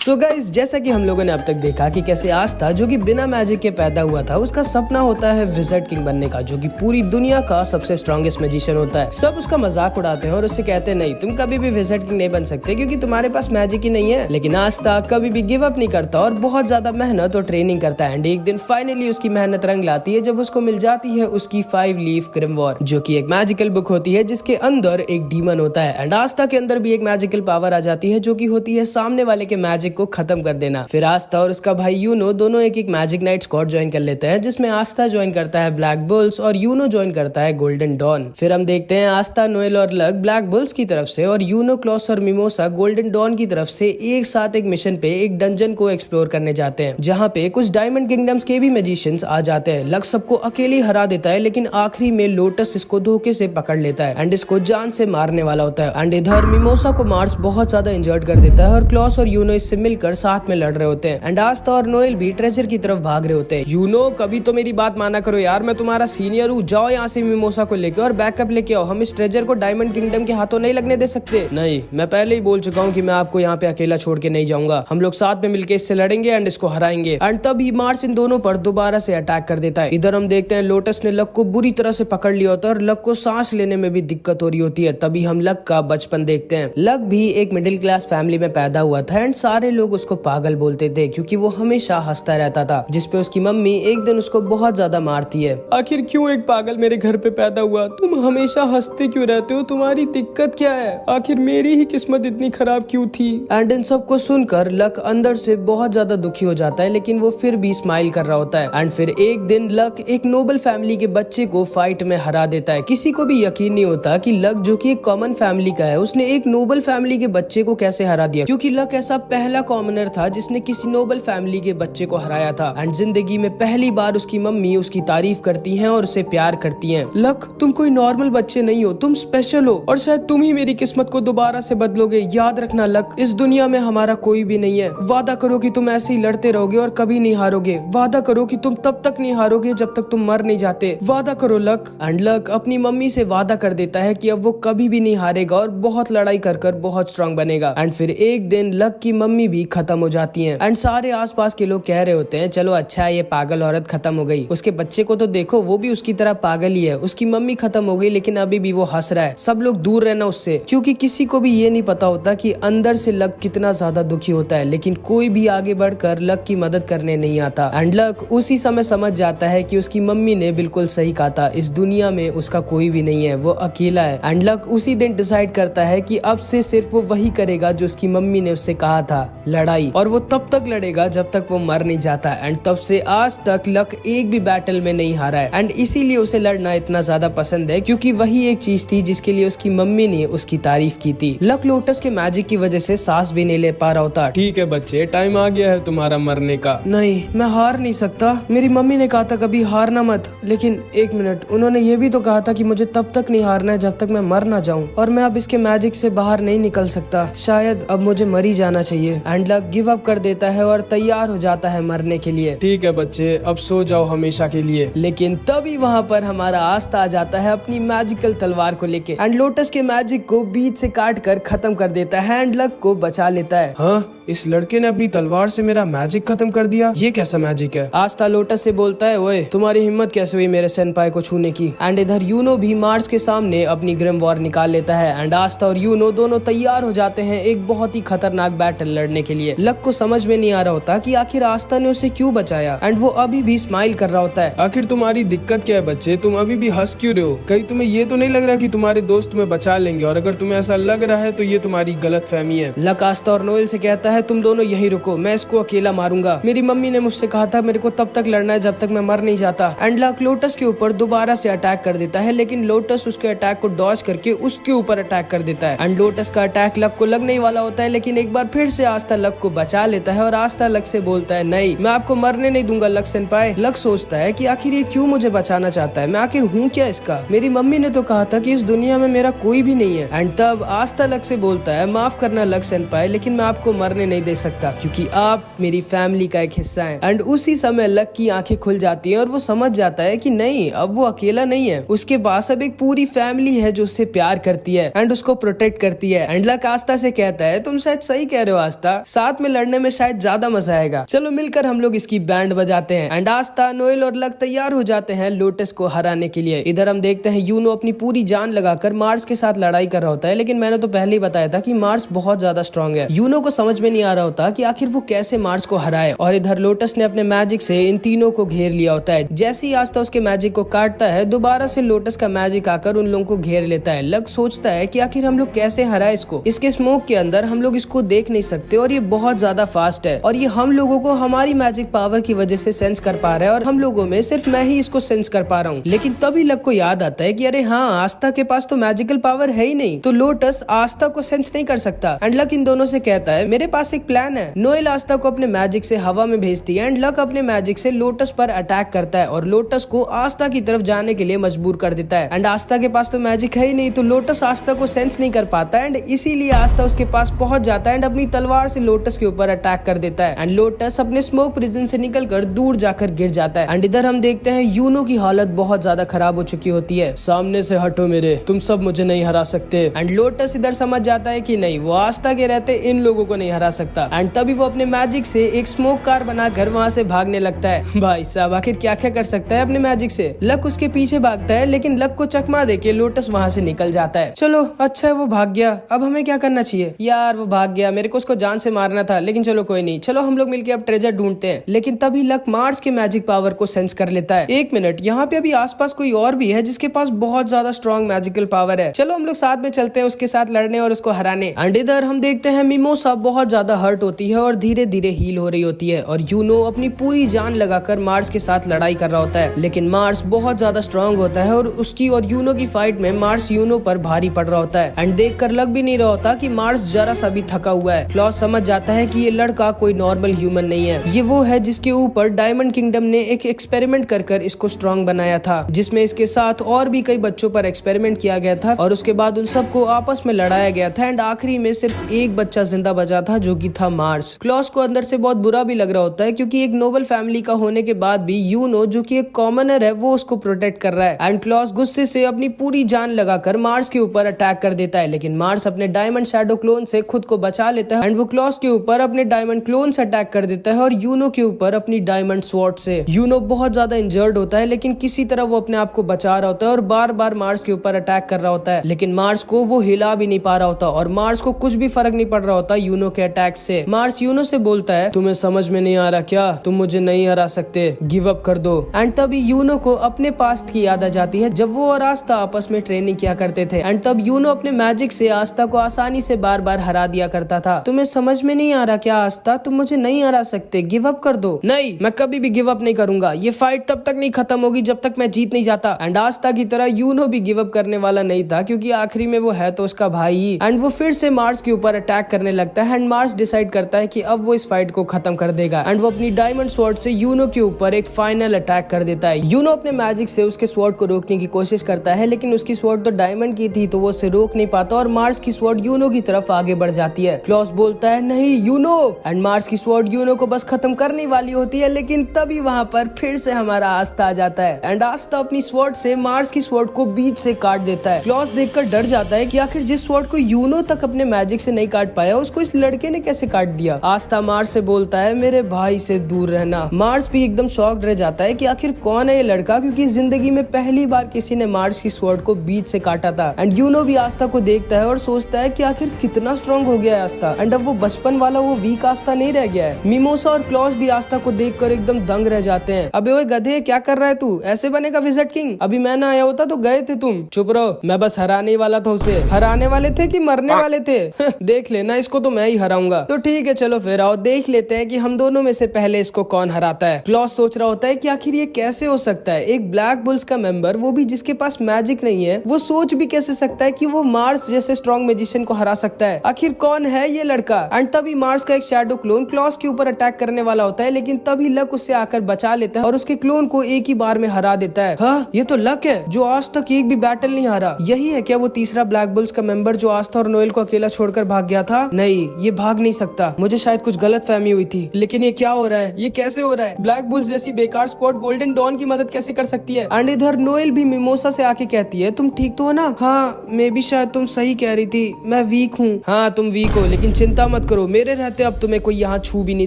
So guys, जैसा कि हम लोगों ने अब तक देखा कि कैसे आस्था जो कि बिना मैजिक के पैदा हुआ था, उसका सपना होता है विज़र्ड किंग बनने का, जो कि पूरी दुनिया का सबसे स्ट्रॉन्गेस्ट मैजिशियन होता है। सब उसका मजाक उड़ाते हैं और उससे कहते हैं नहीं, तुम कभी भी विज़र्ड किंग नहीं बन सकते क्योंकि तुम्हारे पास मैजिक ही नहीं है। लेकिन आस्था कभी भी गिव अप नहीं करता और बहुत ज्यादा मेहनत और ट्रेनिंग करता है। एंड एक दिन फाइनली उसकी मेहनत रंग लाती है जब उसको मिल जाती है उसकी 5 लीफ ग्रिमवॉर, जो की एक मैजिकल बुक होती है जिसके अंदर एक डीमन होता है। एंड आस्था के अंदर भी एक मैजिकल पावर आ जाती है जो की होती है सामने वाले के मैजिक को खत्म कर देना। फिर आस्था और उसका भाई यूनो दोनों एक मैजिक नाइट स्क्वाड ज्वाइन कर लेते हैं, जिसमें आस्था ज्वाइन करता है ब्लैक बुल्स और यूनो ज्वाइन करता है गोल्डन डॉन। फिर हम देखते हैं आस्था, नोएल और लक ब्लैक बुल्स की तरफ से और यूनो, क्लॉस और मिमोसा गोल्डन डॉन की तरफ से एक साथ एक मिशन पे एक डंजन को एक्सप्लोर करने जाते हैं, जहाँ पे कुछ डायमंड किंगडम्स के भी मैजिशियंस आ जाते हैं। लक सबको अकेले हरा देता है, लेकिन आखिरी में लोटस इसको धोखे से पकड़ लेता है एंड इसको जान से मारने वाला होता है। एंड इधर मिमोसा को मार्स बहुत ज्यादा इंजर्ड कर देता है और क्लॉस और यूनो इससे मिलकर साथ में लड़ रहे होते हैं। एंड आस्था और नोएल भी ट्रेजर की तरफ भाग रहे होते हैं। यूनो, कभी तो मेरी बात माना करो यार, मैं तुम्हारा सीनियर हूँ, जाओ यहाँ से मिमोसा को लेके और बैकअप लेके आओ। हम इस ट्रेजर को डायमंड किंगडम के हाथों नहीं लगने दे सकते। नहीं, मैं पहले ही बोल चुका हूँ कि मैं आपको यहाँ पे अकेला छोड़ के नहीं जाऊंगा। हम लोग साथ में मिलकर इससे लड़ेंगे एंड इसको हराएंगे। एंड तभी मार्स इन दोनों पर दोबारा से अटैक कर देता है। इधर हम देखते हैं लोटस ने लक को बुरी तरह से पकड़ लिया होता है और लक को सांस लेने में भी दिक्कत हो रही होती है। तभी हम लक का बचपन देखते हैं। लक भी एक मिडिल क्लास फैमिली में पैदा हुआ था एंड सारे लोग उसको पागल बोलते थे क्योंकि वो हमेशा हंसता रहता था, जिसपे उसकी मम्मी एक दिन उसको बहुत ज्यादा मारती है। आखिर क्यों एक पागल मेरे घर पे पैदा हुआ? तुम हमेशा हंसते क्यों रहते हो? तुम्हारी दिक्कत क्या है? आखिर मेरी ही किस्मत इतनी खराब क्यों थी? एंड इन सबको सुनकर लक अंदर से बहुत ज्यादा दुखी हो जाता है, लेकिन वो फिर भी स्माइल कर रहा होता है। एंड फिर एक दिन लक एक नोबल फैमिली के बच्चे को फाइट में हरा देता है। किसी को भी यकीन नहीं होता कि लक, जो कि एक कॉमन फैमिली का है, उसने एक नोबल फैमिली के बच्चे को कैसे हरा दिया, क्योंकि लक ऐसा पहला कॉमनर था जिसने किसी नोबल फैमिली के बच्चे को हराया था। एंड जिंदगी में पहली बार उसकी मम्मी उसकी तारीफ करती हैं और उसे प्यार करती हैं। लक, तुम कोई नॉर्मल बच्चे नहीं हो, तुम स्पेशल हो और शायद तुम ही मेरी किस्मत को दोबारा से बदलोगे। याद रखना लक, इस दुनिया में हमारा कोई भी नहीं है। वादा करो कि तुम ऐसे ही लड़ते रहोगे और कभी नहीं हारोगे। वादा करो कि तुम तब तक नहीं हारोगे जब तक तुम मर नहीं जाते। वादा करो लक। एंड लक अपनी मम्मी से वादा कर देता है कि अब वो कभी भी नहीं हारेगा और बहुत लड़ाई कर कर बहुत स्ट्रांग बनेगा। एंड फिर एक दिन लक की मम्मी भी खत्म हो जाती है एंड सारे आसपास के लोग कह रहे होते हैं चलो अच्छा है, ये पागल औरत खत्म हो गई। उसके बच्चे को तो देखो, वो भी उसकी तरह पागल ही है। उसकी मम्मी खत्म हो गई लेकिन अभी भी वो हंस रहा है। सब लोग दूर रहना उससे, क्योंकि किसी को भी ये नहीं पता होता कि अंदर से लक कितना ज्यादा दुखी होता है। लेकिन कोई भी आगे बढ़कर लक की मदद करने नहीं आता। एंड लक उसी समय समझ जाता है कि उसकी मम्मी ने बिल्कुल सही कहा था, इस दुनिया में उसका कोई भी नहीं है, वो अकेला है। एंड लक उसी दिन डिसाइड करता है कि अब से सिर्फ वो वही करेगा जो उसकी मम्मी ने उससे कहा था, लड़ाई। और वो तब तक लड़ेगा जब तक वो मर नहीं जाता। एंड तब से आज तक लक एक भी बैटल में नहीं हारा है। एंड इसीलिए उसे लड़ना इतना ज्यादा पसंद है, क्योंकि वही एक चीज थी जिसके लिए उसकी मम्मी ने उसकी तारीफ की थी। लक लोटस के मैजिक की वजह से सांस भी नहीं ले पा रहा होता। ठीक है बच्चे, टाइम आ गया है तुम्हारा मरने का। नहीं, मैं हार नहीं सकता। मेरी मम्मी ने कहा था कभी हारना मत, लेकिन एक मिनट, उन्होंने ये भी तो कहा था कि मुझे तब तक नहीं हारना है जब तक मैं मर ना जाऊं, और मैं अब इसके मैजिक से बाहर नहीं निकल सकता। शायद अब मुझे मर ही जाना चाहिए। एंड लक गिव अप कर देता है और तैयार हो जाता है मरने के लिए। ठीक है बच्चे, अब सो जाओ हमेशा के लिए। लेकिन तभी वहाँ पर हमारा आस्था आ जाता है अपनी मैजिकल तलवार को लेके एंड लोटस के मैजिक को बीच से काट कर खत्म कर देता है एंड लक को बचा लेता है। हाँ, इस लड़के ने अपनी तलवार से मेरा मैजिक खत्म कर दिया, ये कैसा मैजिक है? आस्था लोटस से बोलता है, ओए तुम्हारी हिम्मत कैसे हुई मेरे सेनपाई को छूने की? एंड इधर यूनो भी मार्स के सामने अपनी ग्रिमवॉर निकाल लेता है एंड आस्था और यूनो दोनों तैयार हो जाते हैं एक बहुत ही खतरनाक बैटल लड़ने के लिए। लक को समझ में नहीं आ रहा होता कि आखिर आस्था ने उसे क्यों बचाया एंड वो अभी भी स्माइल कर रहा होता है। आखिर तुम्हारी दिक्कत क्या है बच्चे? तुम अभी भी हंस क्यों रहे हो? कहीं तुम्हें ये तो नहीं लग रहा कि तुम्हारे दोस्त तुम्हें बचा लेंगे? और अगर तुम्हें ऐसा लग रहा है तो ये तुम्हारी गलतफहमी है। लक आस्था और नोएल से कहता है तुम दोनों यहीं रुको, मैं इसको अकेला मारूंगा। मेरी मम्मी ने मुझसे कहा था मेरे को तब तक लड़ना है जब तक मैं मर नहीं जाता। एंड लक लोटस के ऊपर दोबारा से अटैक कर देता है, लेकिन लोटस उसके अटैक को डॉज करके उसके ऊपर अटैक कर देता है। एंड लोटस का अटैक लक को लगने वाला होता है, लेकिन एक बार फिर से आस्था लक को बचा लेता है और आस्था लक से बोलता है नहीं, मैं आपको मरने नहीं दूंगा लक सेनपाई। लक सोचता है कि आखिर ये क्यों मुझे बचाना चाहता है, मैं आखिर हूँ क्या इसका? मेरी मम्मी ने तो कहा था कि इस दुनिया में मेरा कोई भी नहीं है। एंड तब आस्था लक से बोलता है माफ करना लक सेनपाई, लेकिन मैं आपको मरने करने नहीं दे सकता क्योंकि आप मेरी फैमिली का एक हिस्सा हैं। एंड उसी समय लक की आंखें खुल जाती हैं और वो समझ जाता है कि नहीं, अब वो अकेला नहीं है, उसके पास अब एक पूरी फैमिली है जो उससे प्यार करती है एंड उसको प्रोटेक्ट करती है। एंड लक आस्था से कहता है तुम शायद सही कह रहे हो आस्था, साथ में लड़ने में शायद ज्यादा मजा आएगा, चलो मिलकर हम लोग इसकी बैंड बजाते हैं। एंड आस्था, नोएल और लक तैयार हो जाते हैं लोटस को हराने के लिए। इधर हम देखते हैं यूनो अपनी पूरी जान लगाकर मार्स के साथ लड़ाई कर रहा होता है, लेकिन मैंने तो पहले ही बताया था कि मार्स बहुत ज्यादा स्ट्रांग है। यूनो को समझ में नहीं आ रहा होता कि आखिर वो कैसे मार्स को हराए। और इधर लोटस ने अपने मैजिक से इन तीनों को घेर लिया होता है। जैसे ही आस्था उसके मैजिक को काटता है, दोबारा से लोटस का मैजिक आकर उन लोगों को घेर लेता है। लक सोचता है कि आखिर हम लोग कैसे हराए इसको, इसके स्मोक के अंदर हम लोग इसको देख नहीं सकते और ये बहुत ज्यादा फास्ट है और ये हम लोगों को हमारी मैजिक पावर की वजह से सेंस कर पा रहा है और हम लोगों में सिर्फ मैं ही इसको सेंस कर पा रहा हूँ। लेकिन तभी लक को याद आता है कि अरे हाँ, आस्था के पास तो मैजिकल पावर है ही नहीं, तो लोटस आस्था को सेंस नहीं कर सकता। एंड लक इन दोनों से कहता है मेरे पास एक प्लान है। नोएल आस्था को अपने मैजिक से हवा में भेजती है एंड लक अपने मैजिक से लोटस पर अटैक करता है और लोटस को आस्था की तरफ जाने के लिए मजबूर कर देता है। एंड आस्था के पास तो मैजिक है ही नहीं, तो लोटस आस्था को सेंस नहीं कर पाता एंड इसीलिए आस्था उसके पास पहुंच जाता है एंड अपनी तलवार से लोटस के ऊपर अटैक कर देता है। एंड लोटस अपने स्मोक प्रिजन से निकलकर दूर जाकर गिर जाता है। एंड इधर हम देखते हैं यूनो की हालत बहुत ज्यादा खराब हो चुकी होती है। सामने से हटो मेरे, तुम सब मुझे नहीं हरा सकते। एंड लोटस इधर समझ जाता है कि नहीं, वो आस्था के रहते इन लोगों को नहीं हरा सकता। एंड तभी वो अपने मैजिक से एक स्मोक कार बनाकर वहाँ से भागने लगता है। भाई साहब, आखिर क्या क्या कर सकता है अपने मैजिक से। लक उसके पीछे भागता है, लेकिन लक को चकमा देके लोटस वहाँ से निकल जाता है। चलो अच्छा है वो भाग गया, अब हमें क्या करना चाहिए। यार वो भाग गया, मेरे को उसको जान से मारना था, लेकिन चलो कोई नहीं, चलो हम लोग मिलकर अब ट्रेजर ढूंढते हैं। लेकिन तभी लक मार्स के मैजिक पावर को सेंस कर लेता है। एक मिनट, यहाँ पे अभी आसपास कोई और भी है जिसके पास बहुत ज्यादा स्ट्रॉन्ग मैजिकल पावर है, चलो हम लोग साथ में चलते हैं उसके साथ लड़ने और उसको हराने। एंड इधर हम देखते हैं मिमोसा बहुत ज्यादा हर्ट होती है और धीरे धीरे हील हो रही होती है और यूनो अपनी पूरी जान लगाकर मार्स के साथ लड़ाई कर रहा होता है। लेकिन मार्स बहुत ज्यादा स्ट्रांग होता है और उसकी और यूनो की फाइट में मार्स यूनो पर भारी पड़ रहा होता है। एंड देखकर लग भी नहीं रहा होता कि मार्स जरा सा भी थका हुआ है। क्लॉस समझ जाता है कि ये लड़का कोई नॉर्मल ह्यूमन नहीं है, ये वो है जिसके ऊपर डायमंड किंगडम ने एक एक्सपेरिमेंट कर इसको स्ट्रांग बनाया था, जिसमें इसके साथ और भी कई बच्चों पर एक्सपेरिमेंट किया गया था और उसके बाद उन सबको आपस में लड़ाया गया था। एंड आखिरी में सिर्फ एक बच्चा जिंदा बचा था जो कि था मार्स। क्लॉस को अंदर से बहुत बुरा भी लग रहा होता है क्योंकि एक नोबल फैमिली का होने के बाद भी यूनो जो कि एक कॉमनर है वो उसको प्रोटेक्ट कर रहा है। एंड क्लॉस गुस्से से अपनी पूरी जान लगाकर मार्स के ऊपर अटैक कर देता है, लेकिन मार्स अपने डायमंड शैडो क्लोन से खुद को बचा लेता है एंड वो क्लॉस के ऊपर अपने डायमंड क्लोन से अटैक कर देता है और यूनो के ऊपर अपनी डायमंड स्वॉर्ड से। यूनो बहुत ज्यादा इंजर्ड होता है, लेकिन किसी तरह वो अपने आप को बचा रहा होता है और बार बार मार्स के ऊपर अटैक कर रहा होता है, लेकिन मार्स को वो हिला भी नहीं पा रहा होता और मार्स को कुछ भी फर्क नहीं पड़ रहा होता यूनो के अटैक से। मार्स यूनो से बोलता है तुम्हें समझ में नहीं आ रहा क्या, तुम मुझे नहीं हरा सकते, गिव अप कर दो। एंड तभी यूनो को अपने पास्ट की याद आ जाती है जब वो और आस्था आपस में ट्रेनिंग किया करते थे। एंड तब यूनो अपने मैजिक से आस्था को आसानी से बार बार हरा दिया करता था। तुम्हें समझ में नहीं आ रहा क्या आस्था, तुम मुझे नहीं हरा सकते, गिव अप कर दो। नहीं, मैं कभी भी गिव अप नहीं करूंगा, ये फाइट तब तक नहीं खत्म होगी जब तक मैं जीत नहीं जाता। एंड आस्था की तरह यूनो भी गिव अप करने वाला नहीं था क्योंकि आखिरी में वो है तो उसका भाई ही। एंड वो फिर से मार्स के ऊपर अटैक करने लगता है एंड मार्स डिसाइड करता है कि अब वो इस फाइट को खत्म कर देगा एंड वो अपनी डायमंड स्वॉर्ड से यूनो के ऊपर एक फाइनल अटैक कर देता है। यूनो अपने मैजिक से उसके स्वॉर्ड को रोकने की कोशिश करता है, लेकिन उसकी स्वॉर्ड तो डायमंड की थी तो वो उसे रोक नहीं पाता और मार्स की स्वॉर्ड यूनो की तरफ आगे बढ़ जाती है। क्लॉस बोलता है नहीं यूनो, एंड मार्स की स्वॉर्ड यूनो को बस खत्म करने वाली होती है, लेकिन तभी वहाँ पर फिर से हमारा आस्था आ जाता है एंड आस्था अपनी स्वॉर्ड से मार्स की स्वॉर्ड को बीच से काट देता है। क्लॉस देखकर डर जाता है कि आखिर जिस स्वॉर्ड को यूनो तक अपने मैजिक से नहीं काट पाया उसको इस लड़के ने कैसे काट दिया। आस्था मार्स से बोलता है मेरे भाई से दूर रहना। मार्स भी एकदम शॉक्ड रह जाता है कि आखिर कौन है ये लड़का, क्योंकि जिंदगी में पहली बार किसी ने मार्स की स्वॉर्ड को बीच से काटा था। एंड यूनो भी आस्था को देखता है और सोचता है कि आखिर कितना स्ट्रांग हो गया है आस्था एंड अब वो बचपन वाला वो वीक आस्था नहीं रह गया है। मिमोसा और क्लॉस भी आस्था को देखकर एकदम दंग रह जाते हैं। अबे ओए गधे, क्या कर रहा है तू, ऐसे बनेगा विज़र्ड किंग, अभी मैं ना आया होता तो गए थे तुम। चुप रहो, मैं बस हराने वाला था उसे। हराने वाले थे कि मरने वाले थे? देख लेना, इसको तो मैं ही हराऊंगा। तो ठीक है चलो फिर आओ देख लेते हैं कि हम दोनों में से पहले इसको कौन हराता है। क्लॉस सोच रहा होता है कि आखिर ये कैसे हो सकता है, एक ब्लैक बुल्स का मेंबर, वो भी जिसके पास मैजिक नहीं है, वो सोच भी कैसे सकता है कि वो मार्स जैसे स्ट्रॉन्ग मैजिशियन को हरा सकता है। आखिर कौन है ये लड़का। एंड तभी मार्स का एक शैडो क्लोन क्लॉस के ऊपर अटैक करने वाला होता है, लेकिन तभी लक उससे आकर बचा लेता है और उसके क्लोन को एक ही बार में हरा देता है। हाँ, ये तो लक है जो आज तक एक भी बैटल नहीं हारा। यही है क्या वो तीसरा ब्लैक बुल्स का मेंबर जो आस्था और नोएल को अकेला छोड़कर भाग गया था? नहीं, ये भाग भाग नहीं सकता। मुझे शायद कुछ गलत फहमी हुई थी, लेकिन ये क्या हो रहा है? ये कैसे हो रहा है? ब्लैक बुल्स जैसी बेकार स्क्वाड गोल्डन डॉन की मदद कैसे कर सकती है? एंड इधर नोएल भी मिमोसा से आके कहती है, तुम ठीक तो हो ना? हाँ, मैं भी शायद तुम सही कह रही थी, मैं वीक हूँ। हाँ, तुम वीक हो, लेकिन चिंता मत करो, मेरे रहते अब तुम्हें कोई यहाँ छू भी नहीं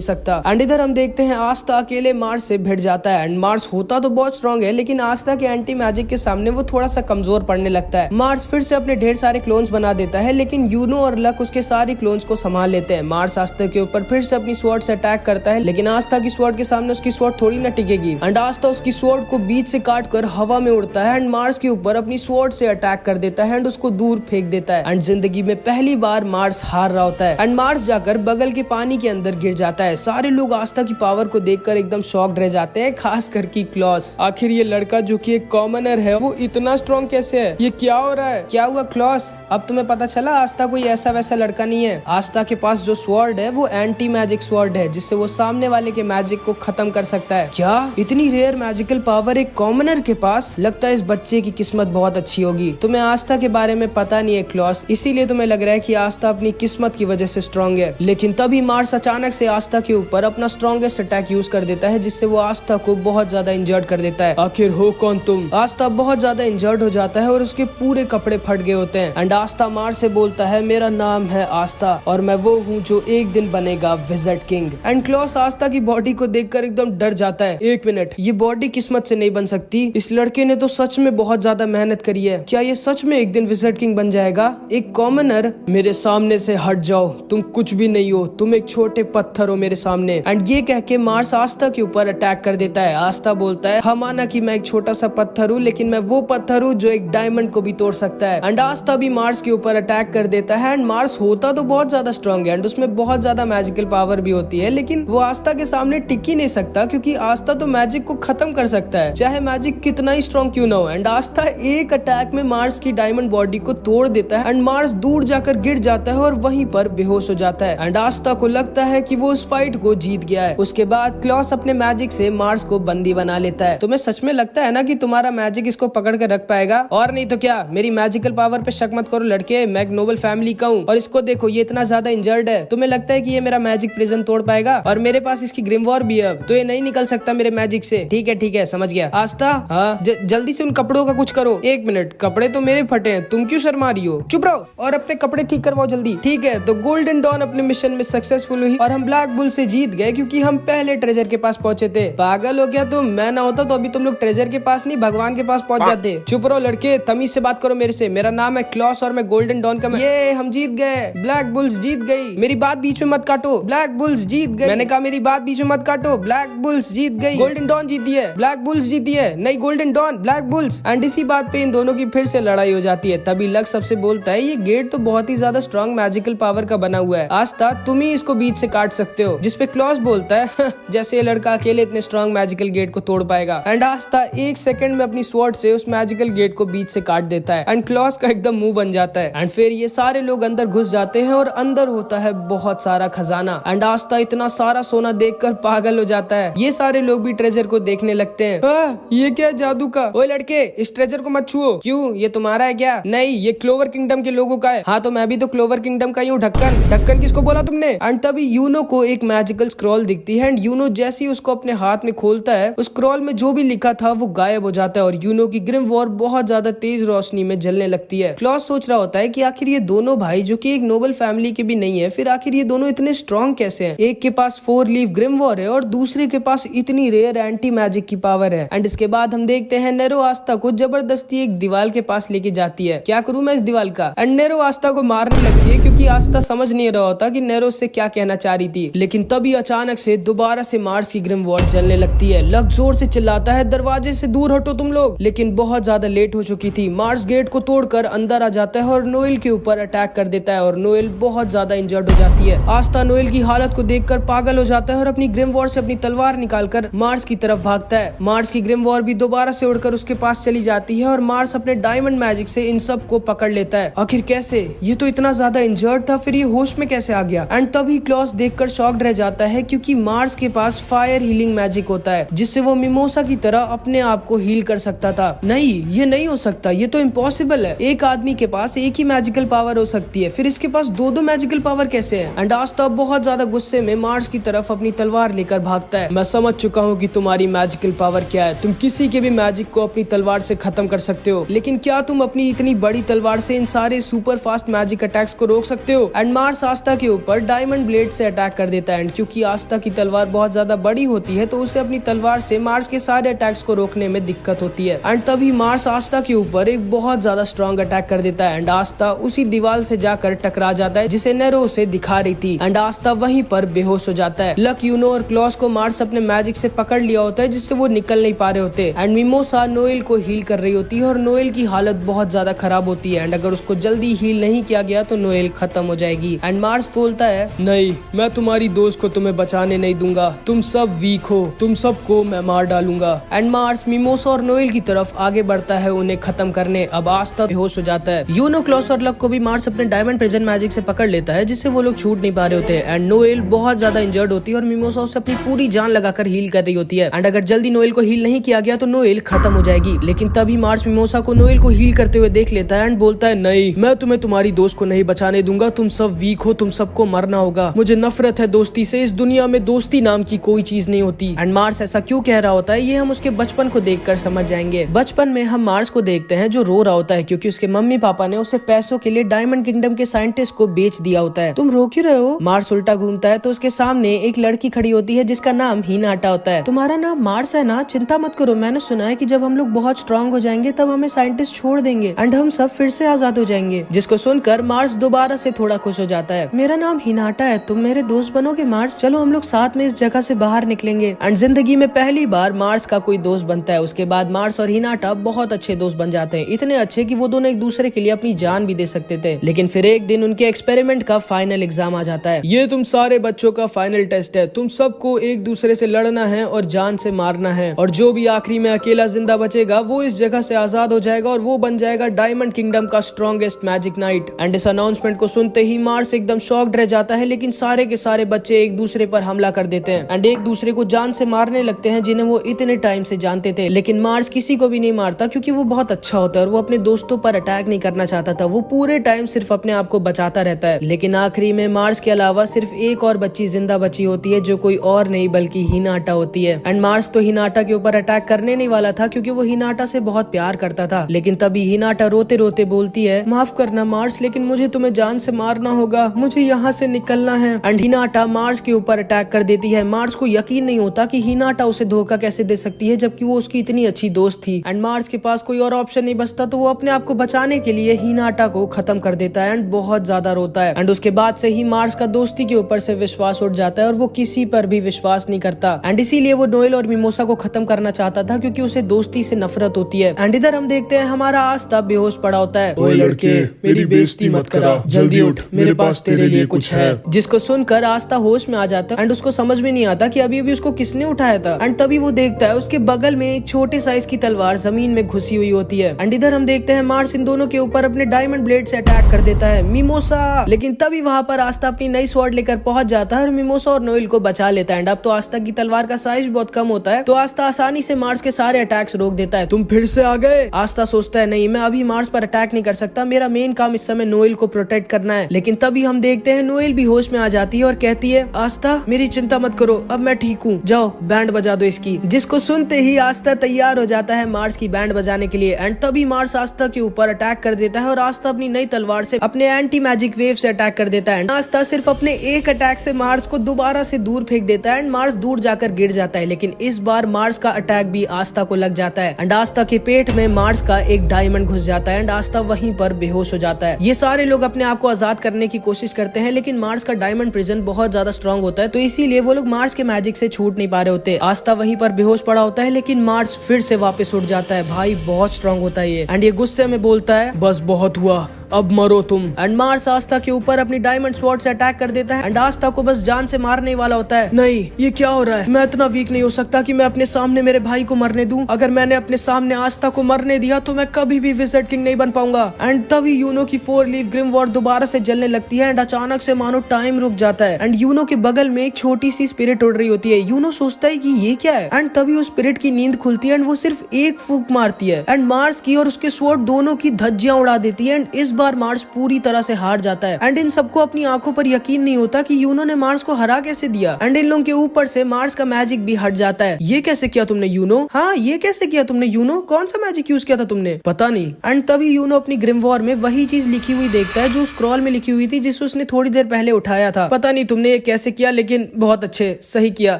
सकता। एंड इधर हम देखते हैं आस्था अकेले मार्स से भिड़ जाता है। एंड मार्स होता तो बहुत स्ट्रॉन्ग है, लेकिन आस्था के एंटी मैजिक के सामने वो थोड़ा सा कमजोर पड़ने लगता है। मार्स फिर से अपने ढेर सारे क्लोन्स बना देता है, लेकिन यूनो और लक उसके सारे क्लोन्स को संभाल लेते हैं। मार्स आस्था के ऊपर फिर से अपनी स्वॉर्ड से अटैक करता है, लेकिन आस्था की स्वॉर्ड के सामने उसकी स्वॉर्ड थोड़ी ना टिकेगी। एंड आस्था उसकी स्वॉर्ड को बीच से काट कर हवा में उड़ता है एंड मार्स के ऊपर अपनी स्वॉर्ड से अटैक कर देता है एंड उसको दूर फेंक देता है। एंड जिंदगी में पहली बार मार्स हार रहा होता है एंड मार्स जाकर बगल के पानी के अंदर गिर जाता है। सारे लोग आस्था की पावर को देखकर एकदम शॉक्ड रह जाते हैं, खास करके क्लॉस। आखिर ये लड़का जो कि एक कॉमनर है, वो इतना स्ट्रॉन्ग कैसे है? ये क्या हो रहा है? क्या हुआ क्लॉस? अब तुम्हें पता चला आस्था कोई ऐसा वैसा लड़का नहीं है। आस्था के पास जो स्वॉर्ड है वो एंटी मैजिक स्वॉर्ड है, जिससे वो सामने वाले के मैजिक को खत्म कर सकता है। क्या इतनी रेयर मैजिकल पावर एक कॉमनर के पास? लगता है इस बच्चे की किस्मत बहुत अच्छी होगी। तुम्हें आस्था के बारे में पता नहीं है क्लॉस, इसीलिए तुम्हें लग रहा है कि आस्था अपनी किस्मत की वजह से स्ट्रॉन्ग है। लेकिन तभी मार्स अचानक से आस्था के ऊपर अपना स्ट्रॉन्गेस्ट अटैक यूज कर देता है, जिससे वो आस्था को बहुत ज्यादा इंजर्ड कर देता है। आखिर हो कौन तुम? आस्था बहुत ज्यादा इंजर्ड हो जाता है और उसके पूरे कपड़े फट गए होते हैं। एंड आस्था मार्स से बोलता है, मेरा नाम है आस्था और मैं वो हूँ जो एक दिन बनेगा विज़र्ड किंग। एंड क्लॉस आस्था की बॉडी को देखकर एकदम डर जाता है। एक मिनट, ये बॉडी किस्मत से नहीं बन सकती। इस लड़के ने तो सच में बहुत ज्यादा मेहनत करी है। क्या ये सच में एक दिन विज़र्ड किंग बन जाएगा? एक कॉमनर? मेरे सामने से हट जाओ, तुम कुछ भी नहीं हो, तुम एक छोटे पत्थर हो मेरे सामने। एंड ये कह के मार्स आस्था के ऊपर अटैक कर देता है। आस्था बोलता है, हाँ माना कि मैं एक छोटा सा पत्थर हूँ, लेकिन मैं वो पत्थर हूँ जो एक डायमंड को भी तोड़ सकता है। एंड आस्था भी मार्स के ऊपर अटैक कर देता है। एंड मार्स होता तो बहुत ज्यादा स्ट्रॉन्ग है एंड उसमें बहुत ज्यादा मैजिकल पावर भी होती है, लेकिन वो आस्था के सामने टिक ही नहीं सकता, क्योंकि आस्था तो मैजिक को खत्म कर सकता है, चाहे मैजिक कितना ही स्ट्रॉन्ग क्यों ना हो। एंड आस्था एक अटैक में मार्स की डायमंड बॉडी को तोड़ देता है एंड मार्स दूर जाकर गिर जाता है और वहीं पर बेहोश हो जाता है। एंड आस्था को लगता है कि वो उस फाइट को जीत गया है। उसके बाद क्लॉस अपने मैजिक से मार्स को बंदी बना लेता है। तुम्हें सच में लगता है ना कि तुम्हारा मैजिक इसको पकड़ कर रख पाएगा? और नहीं तो क्या? मेरी मैजिकल पावर पे शक मत करो लड़के, मैं एक नोबल फैमिली का हूँ और इसको देखो, ये इतना ज्यादा इंजर्ड है। तुम्हें लगता है कि ये मेरा मैजिक प्रिजन तोड़ पाएगा? और मेरे पास इसकी ग्रिमवॉर भी है, तो ये नहीं निकल सकता मेरे मैजिक से। ठीक है समझ गया। आस्था, हाँ जल्दी से उन कपड़ों का कुछ करो। एक मिनट, कपड़े तो मेरे फटे हैं, तुम क्यों शर्मा रही हो? चुप रहो और अपने कपड़े ठीक करवाओ जल्दी। ठीक है, तो गोल्डन डॉन अपने मिशन में सक्सेसफुल हुई और हम ब्लैक बुल से जीत गए, क्योंकि हम पहले ट्रेजर के पास पहुंचे थे। पागल हो गया तुम? मैं ना होता तो अभी तुम लोग ट्रेजर के पास नहीं, भगवान के पास पहुंच जाते। चुप रहो लड़के, तमीज से बात करो मेरे से। मेरा नाम है क्लॉस और मैं गोल्डन डॉन का ये हम जीत गए, ब्लैक बुल्स जीत गई। मेरी बात बीच में मत काटो, ब्लैक बुल्स जीत गई। मैंने कहा मेरी बात बीच में मत काटो, ब्लैक बुल्स जीत गई। गोल्डन डॉन जीती है, ब्लैक बुल्स जीती है, नहीं Golden Dawn Black Bulls. And इसी बात पे इन दोनों की फिर से लड़ाई हो जाती है। तभी लक सबसे बोलता है, ये गेट तो बहुत ही ज्यादा स्ट्रॉन्ग मैजिकल पावर का बना हुआ है, आस्था तुम ही इसको बीच से काट सकते हो। जिसपे क्लॉस बोलता है, जैसे ये लड़का अकेले इतने स्ट्रॉन्ग मैजिकल गेट को तोड़ पाएगा। एंड आस्था एक सेकंड में अपनी स्वॉर्ड से उस मैजिकल गेट को बीच से काट देता है एंड क्लॉस का एकदम मुंह बन जाता है। एंड फिर ये सारे लोग अंदर घुस जाते हैं और अंदर होता है बहुत सारा खजाना। एंड आस्था इतना सारा सोना देखकर पागल हो जाता है। ये सारे लोग भी ट्रेजर को देखने लगते हैं। ये क्या जादू का? ओए लड़के, इस ट्रेजर को मत छुओ। क्यों, ये तुम्हारा है क्या? नहीं, ये क्लोवर किंगडम के लोगों का है। हाँ तो मैं भी तो क्लोवर किंगडम का ही हूँ। ढक्कन किसको बोला तुमने? एंड तभी यूनो को एक मैजिकल स्क्रॉल दिखती है एंड यूनो जैसे ही उसको अपने हाथ में खोलता है, उस स्क्रॉल में जो भी लिखा था वो गायब हो जाता है और यूनो की ग्रिम वॉर बहुत ज्यादा तेज रोशनी में जलने लगती है। क्लॉस सोच रहा होता है कि आखिर ये दोनों भाई जो कि एक नोबल फैमिली के भी नहीं है, फिर आखिर ये दोनों इतने स्ट्रॉन्ग कैसे हैं? एक के पास 4 लीफ ग्रिम वॉर है और दूसरे के पास इतनी रेयर एंटी मैजिक की पावर है। एंड इसके बाद हम देखते हैं नेरो आस्था को जबरदस्ती एक दीवार के पास लेके जाती है। क्या करूं मैं इस दीवार का? एंड नेरो आस्था को मारने लगती है, क्योंकि आस्था समझ नहीं रहा होता कि नेरो से क्या कहना चाह रही थी। लेकिन तभी अचानक से दोबारा से मार्स की ग्रिम वॉर जलने लगती है। लक जोर से चिल्लाता है, दरवाजे से दूर हटो तुम लोग। लेकिन बहुत ज्यादा लेट हो चुकी थी। मार्स गेट को तोड़कर अंदर आ जाता है और नोएल के ऊपर अटैक कर देता है और नोएल बहुत ज्यादा इंजर्ड हो जाती है। आस्था नोएल की हालत को देखकर पागल हो जाता है और अपनी ग्रिम वॉर से अपनी तलवार निकालकर मार्स की तरफ भागता है। मार्स की ग्रिम वॉर भी दोबारा से उड़कर उसके पास चली जाती है और मार्स अपने डायमंड मैजिक से इन सब को पकड़ लेता है। आखिर कैसे? ये तो इतना ज्यादा इंजर्ड था, फिर ये होश में कैसे आ गया? एंड तभी क्लॉस देखकर शॉक्ड रह जाता है, क्योंकि मार्स के पास फायर हीलिंग मैजिक होता है, जिससे वो मिमोसा की तरह अपने आप को हील कर सकता था। नहीं, ये नहीं हो सकता, ये तो इम्पॉसिबल है। एक आदमी के पास एक ही मैजिकल पावर हो सकती है, फिर इसके पास दो मैजिकल पावर कैसे है। एंड आस्था बहुत ज्यादा गुस्से में मार्स की तरफ अपनी तलवार लेकर भागता है। मैं समझ चुका हूँ कि तुम्हारी मैजिकल पावर क्या है, तुम किसी के भी मैजिक को अपनी तलवार से खत्म कर सकते हो, लेकिन क्या तुम अपनी इतनी बड़ी तलवार से इन सारे सुपर फास्ट मैजिक अटैक्स को रोक सकते हो। एंड मार्स आस्था के ऊपर डायमंड ब्लेड से अटैक कर देता है। एंड क्योंकि आस्था की तलवार बहुत ज्यादा बड़ी होती है तो उसे अपनी तलवार से मार्स के सारे अटैक्स को रोकने में दिक्कत होती है। एंड तभी मार्स आस्था के ऊपर एक बहुत ज्यादा स्ट्रॉन्ग अटैक कर देता है। एंड आस्था उसी दीवार से जाकर टकरा जाता है जिसे नेरो उसे दिखा रही थी। एंड आस्था वहीं पर बेहोश हो जाता है। लक, यूनो और क्लॉस को मार्स अपने मैजिक से पकड़ लिया होता है जिससे वो निकल नहीं पा रहे होते। एंड मिमोसा नोएल को हील कर रही होती है और नोएल की हालत बहुत ज्यादा खराब होती है। एंड अगर उसको जल्दी हील नहीं किया गया तो नोएल खत्म हो जाएगी। एंड मार्स बोलता है, नहीं, मैं तुम्हारी दोस्त को तुम्हें बचाने नहीं दूंगा, तुम सब वीक हो, तुम सबको मैं मार डालूंगा। एंड मार्स मिमोसा और नोएल की तरफ आगे बढ़ता है उन्हें खत्म करने। अब आस्था बेहोश हो जाता है। यूनो, क्लॉस और लक को भी मार्स अपने डायमंड प्रिजन मैजिक से पकड़ लेता है जिससे वो लोग छूट नहीं पा रहे होते। एंड नोएल बहुत ज्यादा इंजर्ड होती है और मिमोसा उसे अपनी पूरी जान लगाकर हील कर रही होती है। एंड अगर जल्दी नोएल को हील नहीं किया गया तो नोएल खत्म हो जाएगी। लेकिन तभी मार्स मिमोसा को नोएल को हील करते हुए देख लेता है एंड बोलता है, नहीं, मैं तुम्हें तुम्हारी दोस्त को नहीं बचाने दूंगा, तुम सब वीक हो, तुम सबको मरना होगा, मुझे नफरत है दोस्ती से, इस दुनिया में दोस्ती नाम की कोई चीज नहीं होती। एंड मार्स ऐसा क्यों कह रहा होता है ये हम उसके बचपन को देखकर समझ जाएंगे। बचपन में हम मार्स को देखते हैं जो रो रहा होता है क्योंकि उसके मम्मी पापा ने उसे पैसों के लिए डायमंड किंगडम के साइंटिस्ट को बेच दिया होता है। तुम रो क्यों रहे हो? मार्स उल्टा घूमता है तो उसके सामने एक लड़की खड़ी होती है जिसका नाम हिनाटा होता है। तुम्हारा नाम मार्स है ना? चिंता मत करो, मैंने सुना है कि जब हम लोग बहुत स्ट्रांग हो जाएंगे तब हमें साइंटिस्ट छोड़ देंगे एंड हम सब फिर से आजाद हो जाएंगे। जिसको सुनकर मार्स दोबारा से थोड़ा खुश हो जाता है। मेरा नाम हिनाटा है, तुम मेरे दोस्त बनोगे मार्स? चलो हम लोग साथ में इस जगह से बाहर निकलेंगे। एंड जिंदगी में पहली बार मार्स का कोई दोस्त बनता है। उसके बाद मार्स और हिनाटा बहुत अच्छे दोस्त बन जाते हैं, इतने अच्छे कि वो दोनों एक दूसरे के लिए अपनी जान भी दे सकते थे। लेकिन फिर एक दिन उनके एक्सपेरिमेंट का फाइनल एग्जाम आ जाता है। ये तुम सारे बच्चों का फाइनल टेस्ट है, तुम सबको एक दूसरे से लड़ना है और जान से मारना है, और जो भी आखिरी में अकेला जिंदा बचेगा वो इस जगह से आजाद हो जाएगा और वो बन जाएगा डायमंड किंगडम का स्ट्रॉन्गेस्ट मैजिक नाइट। एंड इस अनाउंसमेंट को सुनते ही मार्स एकदम शॉक्ड रह जाता है। लेकिन सारे के सारे बच्चे एक दूसरे पर हमला कर देते हैं एंड एक दूसरे को जान से मारने लगते हैं जिन्हें वो इतने टाइम से जानते थे। लेकिन मार्स किसी को भी नहीं मारता क्योंकि वो बहुत अच्छा होता है और वो अपने दोस्तों पर अटैक नहीं करना चाहता था। वो पूरे टाइम सिर्फ अपने आप को बचाता रहता है। लेकिन आखिरी में मार्स के अलावा सिर्फ एक और बच्ची जिंदा बची होती है जो कोई और नहीं बल्कि हिनाटा होती है। एंड मार्स तो हिनाटा के ऊपर अटैक करने नहीं वाला था क्योंकि वो हिनाटा से बहुत प्यार करता था। लेकिन तभी हिनाटा रोते रोते बोलती है, माफ करना मार्स, लेकिन मुझे तुम्हें जान से मारना होगा, मुझे यहाँ से निकलना है। एंड हिनाटा मार्स के ऊपर अटैक कर देती है। मार्स को यकीन नहीं होता कि हिनाटा उसे धोखा कैसे दे सकती है जबकि वो उसकी इतनी अच्छी दोस्त थी। एंड मार्स के पास कोई और ऑप्शन नहीं बचता तो वो अपने आप को बचाने के लिए हिनाटा को खत्म कर देता है एंड बहुत ज्यादा रोता है। एंड उसके बाद से ही मार्स का दोस्ती के ऊपर से विश्वास उठ जाता है और वो किसी पर भी विश्वास नहीं करता। एंड इसीलिए वो नोएल और मिमोसा को खत्म करना चाहता था क्योंकि उसे दोस्ती से नफरत होती है। एंड इधर हम देखते हैं हमारा आस्था बेहोश पड़ा होता है। ओए लड़के, मेरी बेइज्जती मत करा, जल्दी उठ, मेरे पास तेरे लिए कुछ है। जिसको सुनकर आस्था होश में आ जाता है एंड उसको समझ में नहीं आता कि अभी अभी उसको किसने उठाया था। एंड तभी वो देखता है उसके बगल में एक छोटे साइज की तलवार जमीन में घुसी हुई होती है। एंड इधर हम देखते हैं मार्स इन दोनों के ऊपर अपने डायमंड ब्लेड से अटैक कर देता है। मिमोसा, लेकिन तभी वहाँ पर आस्था अपनी नई स्वॉर्ड लेकर पहुंच जाता है और मिमोसा और नोएल को बचा लेता है। एंड अब तो आस्था की तलवार का साइज बहुत कम होता है तो आस्था आसानी से मार्स के सारे अटैक्स रोक देता है। तुम फिर से आ गए? आस्था सोचता है, नहीं, मैं अभी मार्स पर अटैक नहीं कर सकता, मेरा मेन काम इस समय नोएल को प्रोटेक्ट करना है। लेकिन तभी हम देखते हैं नोएल भी होश में आ जाती है और कहती है, आस्था मेरी चिंता मत करो, अब मैं ठीक हूँ, जाओ बैंड बजा दो इसकी। जिसको सुनते ही आस्था तैयार हो जाता है मार्स की बैंड बजाने के लिए। एंड तभी मार्स आस्था के ऊपर अटैक कर देता है और आस्था अपनी नई तलवार से अपने एंटी मैजिक वेव से अटैक कर देता है। आस्था सिर्फ अपने एक अटैक से मार्स को दोबारा से दूर फेंक देता है एंड मार्स दूर जाकर गिर जाता है। लेकिन इस बार मार्स का अटैक भी आस्था को लग जाता है एंड आस्था के पेट में मार्स का एक डायमंड घुस जाता है एंड आस्था वहीं पर बेहोश हो जाता है। ये सारे लोग अपने आप को आजाद करने की कोशिश करते हैं लेकिन मार्स का डायमंड प्रिजन बहुत ज्यादा स्ट्रांग होता है तो इसीलिए वो लोग मार्स के मैजिक से छूट नहीं पा रहे होते। आस्था वहीं पर बेहोश पड़ा होता है लेकिन मार्स फिर से वापस उठ जाता है। भाई बहुत स्ट्रांग होता है ये। एंड ये गुस्से में बोलता है, बस बहुत हुआ, अब मरो तुम। एंड मार्स आस्था के ऊपर अपनी डायमंड स्वॉर्ड से अटैक कर देता है एंड आस्था को बस जान से मारने वाला होता है। नहीं, ये क्या हो रहा है? मैं इतना वीक नहीं हो सकता कि मैं अपने सामने मेरे भाई को मरने दूं। अगर मैंने अपने सामने आस्था को मरने दिया तो मैं कभी भी विज़र्ड किंग नहीं बन पाऊंगा। एंड तभी यूनो की 4 लीफ ग्रिम वॉर्ड दोबारा से जलने लगती है एंड अचानक से मानो टाइम रुक जाता है एंड यूनो के बगल में एक छोटी सी स्पिरिट उड़ रही होती है। यूनो सोचता है कि ये क्या है एंड तभी उस स्पिरिट की नींद खुलती है एंड वो सिर्फ एक फूंक मारती है एंड मार्स की और उसके स्वॉर्ड दोनों की धज्जियां उड़ा देती है एंड इस बार मार्स पूरी तरह से हार जाता है। एंड इन सबको अपनी आंखों पर यकीन नहीं होता कि यूनो ने मार्स को हरा कैसे दिया। एंड इन लोगों के ऊपर से मार्स का मैजिक भी हट जाता है। ये कैसे किया तुमने यूनो? हाँ, ये कैसे किया तुमने यूनो? कौन सा मैजिक यूज किया था तुमने? पता नहीं। एंड तभी यूनो अपनी ग्रिमवॉर में वही चीज लिखी हुई देखता है जो स्क्रॉल में लिखी हुई थी, जिसे उसने थोड़ी देर पहले उठाया था। पता नहीं तुमने ये कैसे किया, लेकिन बहुत अच्छे, सही किया।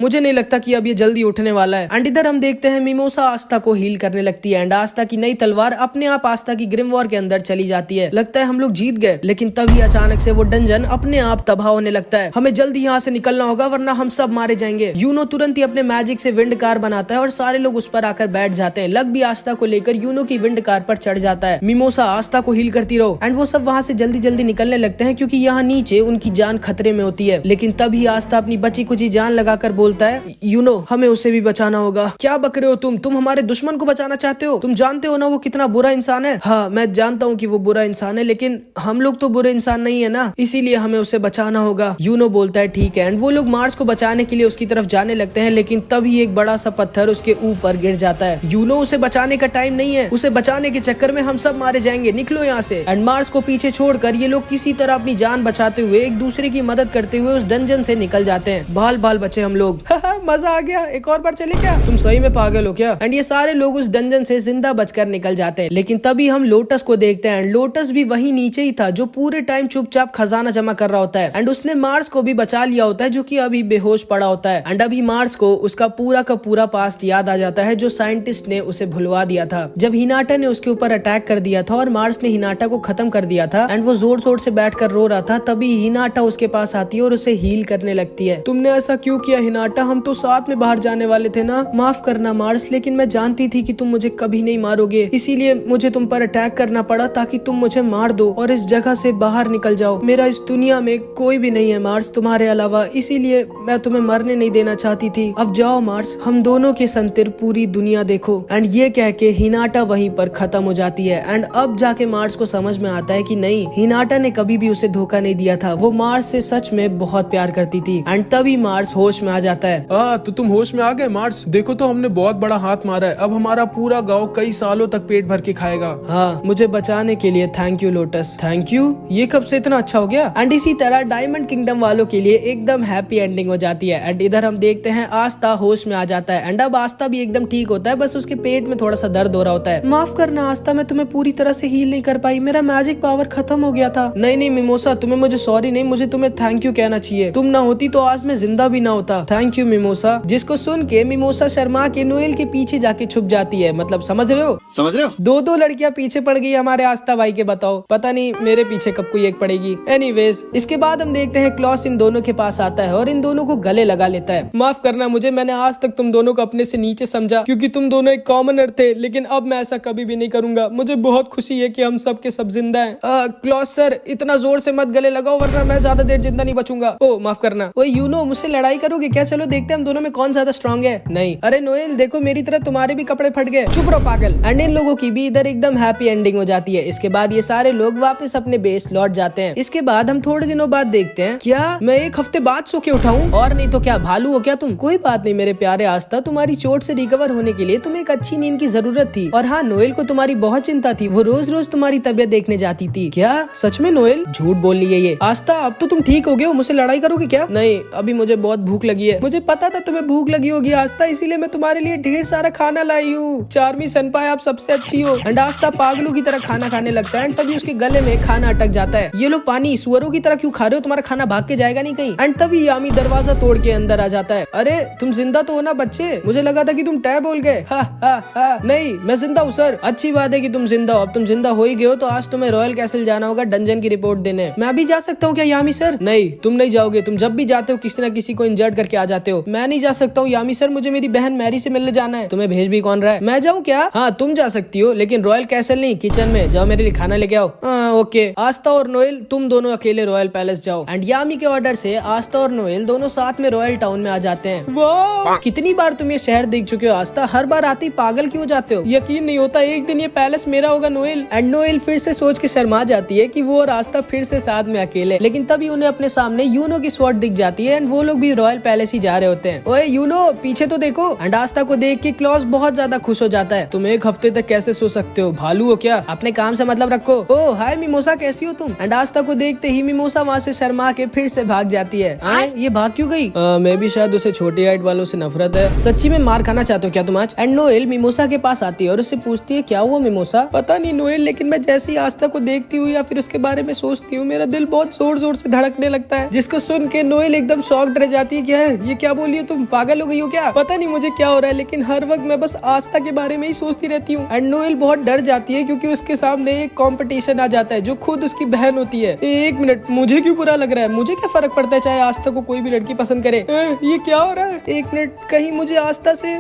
मुझे नहीं लगता कि अब ये जल्दी उठने वाला है। एंड इधर हम देखते हैं मिमोसा आस्था को हील करने लगती है एंड आस्था की नई तलवार अपने आप आस्था की ग्रिमवॉर के अंदर चली जाती है। लगता है हम लोग जीत गए, लेकिन तभी अचानक से वो डंजन अपने आप तबाह होने लगता है। हमें जल्दी यहाँ से निकलना होगा वरना हम सब मारे जाएंगे। यूनो तुरंत ही अपने मैजिक से विंड कार बनाता है और सारे लोग उस पर आकर बैठ जाते हैं। लक भी आस्था को लेकर यूनो की विंड कार पर चढ़ जाता है। मिमोसा आस्था को हील करती रहो एंड वो सब वहाँ से जल्दी जल्दी निकलने लगते हैं क्योंकि यहाँ नीचे उनकी जान खतरे में होती है। लेकिन तभी आस्था अपनी बची कुची जान लगाकर बोलता है, यूनो हमें उसे भी बचाना होगा। क्या बक रहे हो तुम हमारे दुश्मन को बचाना चाहते हो? तुम जानते हो ना वो कितना बुरा इंसान है। हाँ, मैं जानता हूँ कि वो बुरा इंसान है, लेकिन हम लोग तो बुरे इंसान नहीं है ना, इसीलिए हमें उसे बचाना होगा। यूनो बोलता है ठीक है। एंड वो लोग मार्स को बचाने के लिए उसकी तरफ जाने लगते हैं, लेकिन तभी एक बड़ा सा पत्थर उसके ऊपर गिर जाता है। यूनो उसे बचाने का टाइम नहीं है, उसे बचाने के चक्कर में हम सब मारे जाएंगे, निकलो यहाँ से। एंड मार्स को पीछे छोड़कर ये लोग किसी तरह अपनी जान बचाते हुए एक दूसरे की मदद करते हुए उस डंजन से निकल जाते हैं। बाल बाल बचे हम लोग। मजा आ गया, एक और बार चले क्या? तुम सही में पागल हो क्या? एंड ये सारे लोग उस डंजन से जिंदा बचकर निकल जाते हैं। लेकिन तभी हम लोटस को देखते हैं। लोटस भी वही नीचे ही था जो पूरे टाइम चुपचाप खजाना जमा कर रहा होता है। एंड उसने मार्स को भी बचा लिया होता है जो कि अभी बेहोश पड़ा होता है। एंड अभी मार्स को उसका पूरा का पूरा पास्ट याद आ जाता है जो साइंटिस्ट ने उसे भुलवा दिया था जब हिनाटा ने उसके ऊपर अटैक कर दिया था और मार्स ने हिनाटा को खत्म कर दिया था। एंड वो जोर जोर से बैठकर रो रहा था। तभी हिनाटा उसके पास आती है और उसे हील करने लगती है। तुमने ऐसा क्यों किया हिनाटा? हम तो साथ में बाहर जाने वाले थे ना। माफ करना मार्स, लेकिन मैं जानती थी कि तुम मुझे कभी नहीं मारोगे, इसीलिए मुझे तुम पर अटैक करना पड़ा ताकि तुम मुझे मार दो और इस जगह से बाहर निकल जाओ। मेरा इस दुनिया में कोई भी नहीं है मार्स तुम्हारे अलावा, इसीलिए मैं तुम्हें मरने नहीं देना चाहती थी। अब जाओ मार्स, हम दोनों के संतिर पूरी दुनिया देखो। एंड ये कह के हिनाटा वहीं पर खत्म हो जाती है। एंड अब जाके मार्स को समझ में आता है कि नहीं, हिनाटा ने कभी भी उसे धोखा नहीं दिया था, वो मार्स से सच में बहुत प्यार करती थी। एंड तभी मार्स होश में आ जाता है। तो तुम होश में आ गए मार्स? देखो तो हमने बहुत बड़ा हाथ मारा है, अब हमारा पूरा गांव कई सालों तक पेट भर के खाएगा। हाँ, मुझे बचाने के लिए thank you lotus. Thank you? ये कब से इतना अच्छा हो गया? एंड इसी तरह डायमंड किंगडम वालों के लिए एकदम हैप्पी एंडिंग हो जाती है। एंड इधर हम देखते हैं आस्था होश में आ जाता है। एंड अब आस्था भी एकदम ठीक होता है, बस उसके पेट में थोड़ा सा दर्द हो रहा होता है। माफ करना आस्था, मैं तुम्हें पूरी तरह से हील नहीं कर पाई, मेरा मैजिक पावर खत्म हो गया था। नहीं मिमोसा, तुम्हें मुझे सॉरी नहीं, मुझे तुम्हें थैंक यू कहना चाहिए। तुम ना होती तो आज मैं जिंदा भी ना होता। Thank you mimosa. जिसको सुन के मिमोसा शर्मा के नोएल के पीछे जाके छुप जाती है। मतलब समझ रहे हो? दो लड़कियां पीछे पड़ गई हमारे आस्था भाई के। बताओ, पता नहीं मेरे पीछे कब कोई एक पड़ेगी। एनीवेज, इसके बाद हम देखते हैं क्लॉस इन दोनों के पास आता है और इन दोनों को गले लगा लेता है। माफ करना मुझे, मैंने आज तक तुम दोनों को अपने से नीचे समझा क्योंकि तुम दोनों एक कॉमनर थे, लेकिन अब मैं ऐसा कभी भी नहीं करूंगा। मुझे बहुत खुशी है कि हम सब के सब जिंदा हैं। क्लॉस सर, इतना जोर से मत गले लगाओ वरना मैं ज्यादा देर जिंदा नहीं बचूंगा। ओ माफ करना। ओ यूनो, मुझसे लड़ाई करोगे क्या? चलो देखते हैं हम दोनों में कौन ज्यादा स्ट्रांग है। नहीं। अरे नोएल, देखो मेरी तरह तुम्हारे भी कपड़े फट गए। चुप रहो पागल। एंड इन लोगों की भी इधर एकदम हैप्पी एंडिंग हो जाती है। इसके बाद ये सारे लोग वापस अपने बेस लौट जाते हैं। इसके बाद हम थोड़े दिनों बाद देखते हैं, क्या मैं एक हफ्ते बाद सो के उठाऊं? और नहीं तो क्या, भालू हो क्या तुम? कोई बात नहीं मेरे प्यारे आस्था, तुम्हारी चोट से रिकवर होने के लिए तुम्हें एक अच्छी नींद की जरूरत थी। और हाँ, नोएल को तुम्हारी बहुत चिंता थी, वो रोज रोज तुम्हारी तबियत देखने जाती थी। क्या सच में नोएल? झूठ बोल रही है ये। आस्था, अब तो तुम ठीक हो गए हो, मुझसे लड़ाई करोगे क्या? नहीं, अभी मुझे बहुत भूख लगी है। मुझे पता था तुम्हें भूख लगी होगी आस्था, इसीलिए मैं तुम्हारे लिए ढेर सारा खाना लाई हूँ। चार्मी सनपाई, आप सबसे अच्छी हो। एंड आस्था पागलों की तरह खाना खाने लगता है। एंड तभी उसके गले में खाना अटक जाता है। ये लो पानी, सुअरों की तरह क्यों खा रहे हो? तुम्हारा खाना भाग के जाएगा नहीं कहीं। एंड तभी यामी दरवाजा तोड़ के अंदर आ जाता है। अरे तुम जिंदा तो हो ना बच्चे? मुझे लगा था कि तुम टै बोल गए। नहीं, मैं जिंदा हूँ सर। अच्छी बात है कि तुम जिंदा हो। अब तुम जिंदा हो ही गए हो तो आज तुम्हें रॉयल कैसल जाना होगा डंजन की रिपोर्ट देने। मैं भी जा सकता हूँ क्या यामी सर? नहीं, तुम नहीं जाओगे। तुम जब भी जाते हो किसी न किसी को इंजर्ड करके आ जाते हो। मैं नहीं जा सकता हूँ यामी सर, मुझे मेरी बहन मैरी से मिलने जाना है। तुम्हें भेज भी कौन रहा है? मैं जाऊँ क्या? हाँ, तुम जा सकती हो, लेकिन रॉयल कैसल नहीं, किचन में जाओ, मेरे लिए खाना लेके आओ। ओके। आस्था और नोएल, तुम दोनों अकेले रॉयल पैलेस जाओ। एंड यामी के ऑर्डर से आस्था और नोएल दोनों साथ में रॉयल टाउन में आ जाते हैं। वाह, कितनी बार तुम ये शहर देख चुके हो आस्था? हर बार आती पागल क्यों जाते हो? यकीन नहीं होता एक दिन ये पैलेस मेरा होगा नोएल। एंड नोएल फिर से सोच के शर्मा जाती है कि वो और आस्था फिर से साथ में अकेले। लेकिन तभी उन्हें अपने सामने यूनो की स्वॉर्ड दिख जाती है एंड वो लोग भी रॉयल पैलेस ही जा रहे होते हैं। होते हैं। ओए यूनो पीछे तो देखो। एंड आस्था को देख के क्लॉस बहुत ज्यादा खुश हो जाता है। तुम एक हफ्ते तक कैसे सो सकते हो, भालू हो क्या? अपने काम से मतलब रखो। ओह हाय मिमोसा, कैसी हो तुम? एंड आस्था को देखते ही मिमोसा वहाँ से शर्मा के फिर से भाग जाती है। ये भाग क्यों गई? मैं भी शायद उसे छोटी हाइट वालों से नफरत है। सच्ची में मार खाना चाहते हो क्या तुम आज? एंड नोएल मिमोसा के पास आती है और उससे पूछती है क्या हुआ मिमोसा? पता नहीं नोएल, लेकिन मैं जैसे ही आस्था को देखती हूँ या फिर उसके बारे में सोचती हूँ मेरा दिल बहुत जोर जोर से धड़कने लगता है। जिसको सुन के नोएल एकदम शॉक्ड रह जाती है। क्या है ये, क्या बोली हो तुम? पागल हो गई हो क्या? पता नहीं मुझे क्या हो रहा है, लेकिन हर वक्त मैं बस आस्था के बारे में ही सोचती रहती हूँ। एंड नोएल बहुत डर जाती है क्योंकि उसके सामने एक कंपटीशन आ जाता है जो खुद उसकी बहन होती है। एक मिनट, मुझे क्यों बुरा लग रहा है? मुझे क्या फर्क पड़ता है चाहे आस्था को कोई भी लड़की पसंद करे? ये क्या हो रहा है? एक मिनट, कहीं मुझे आस्था से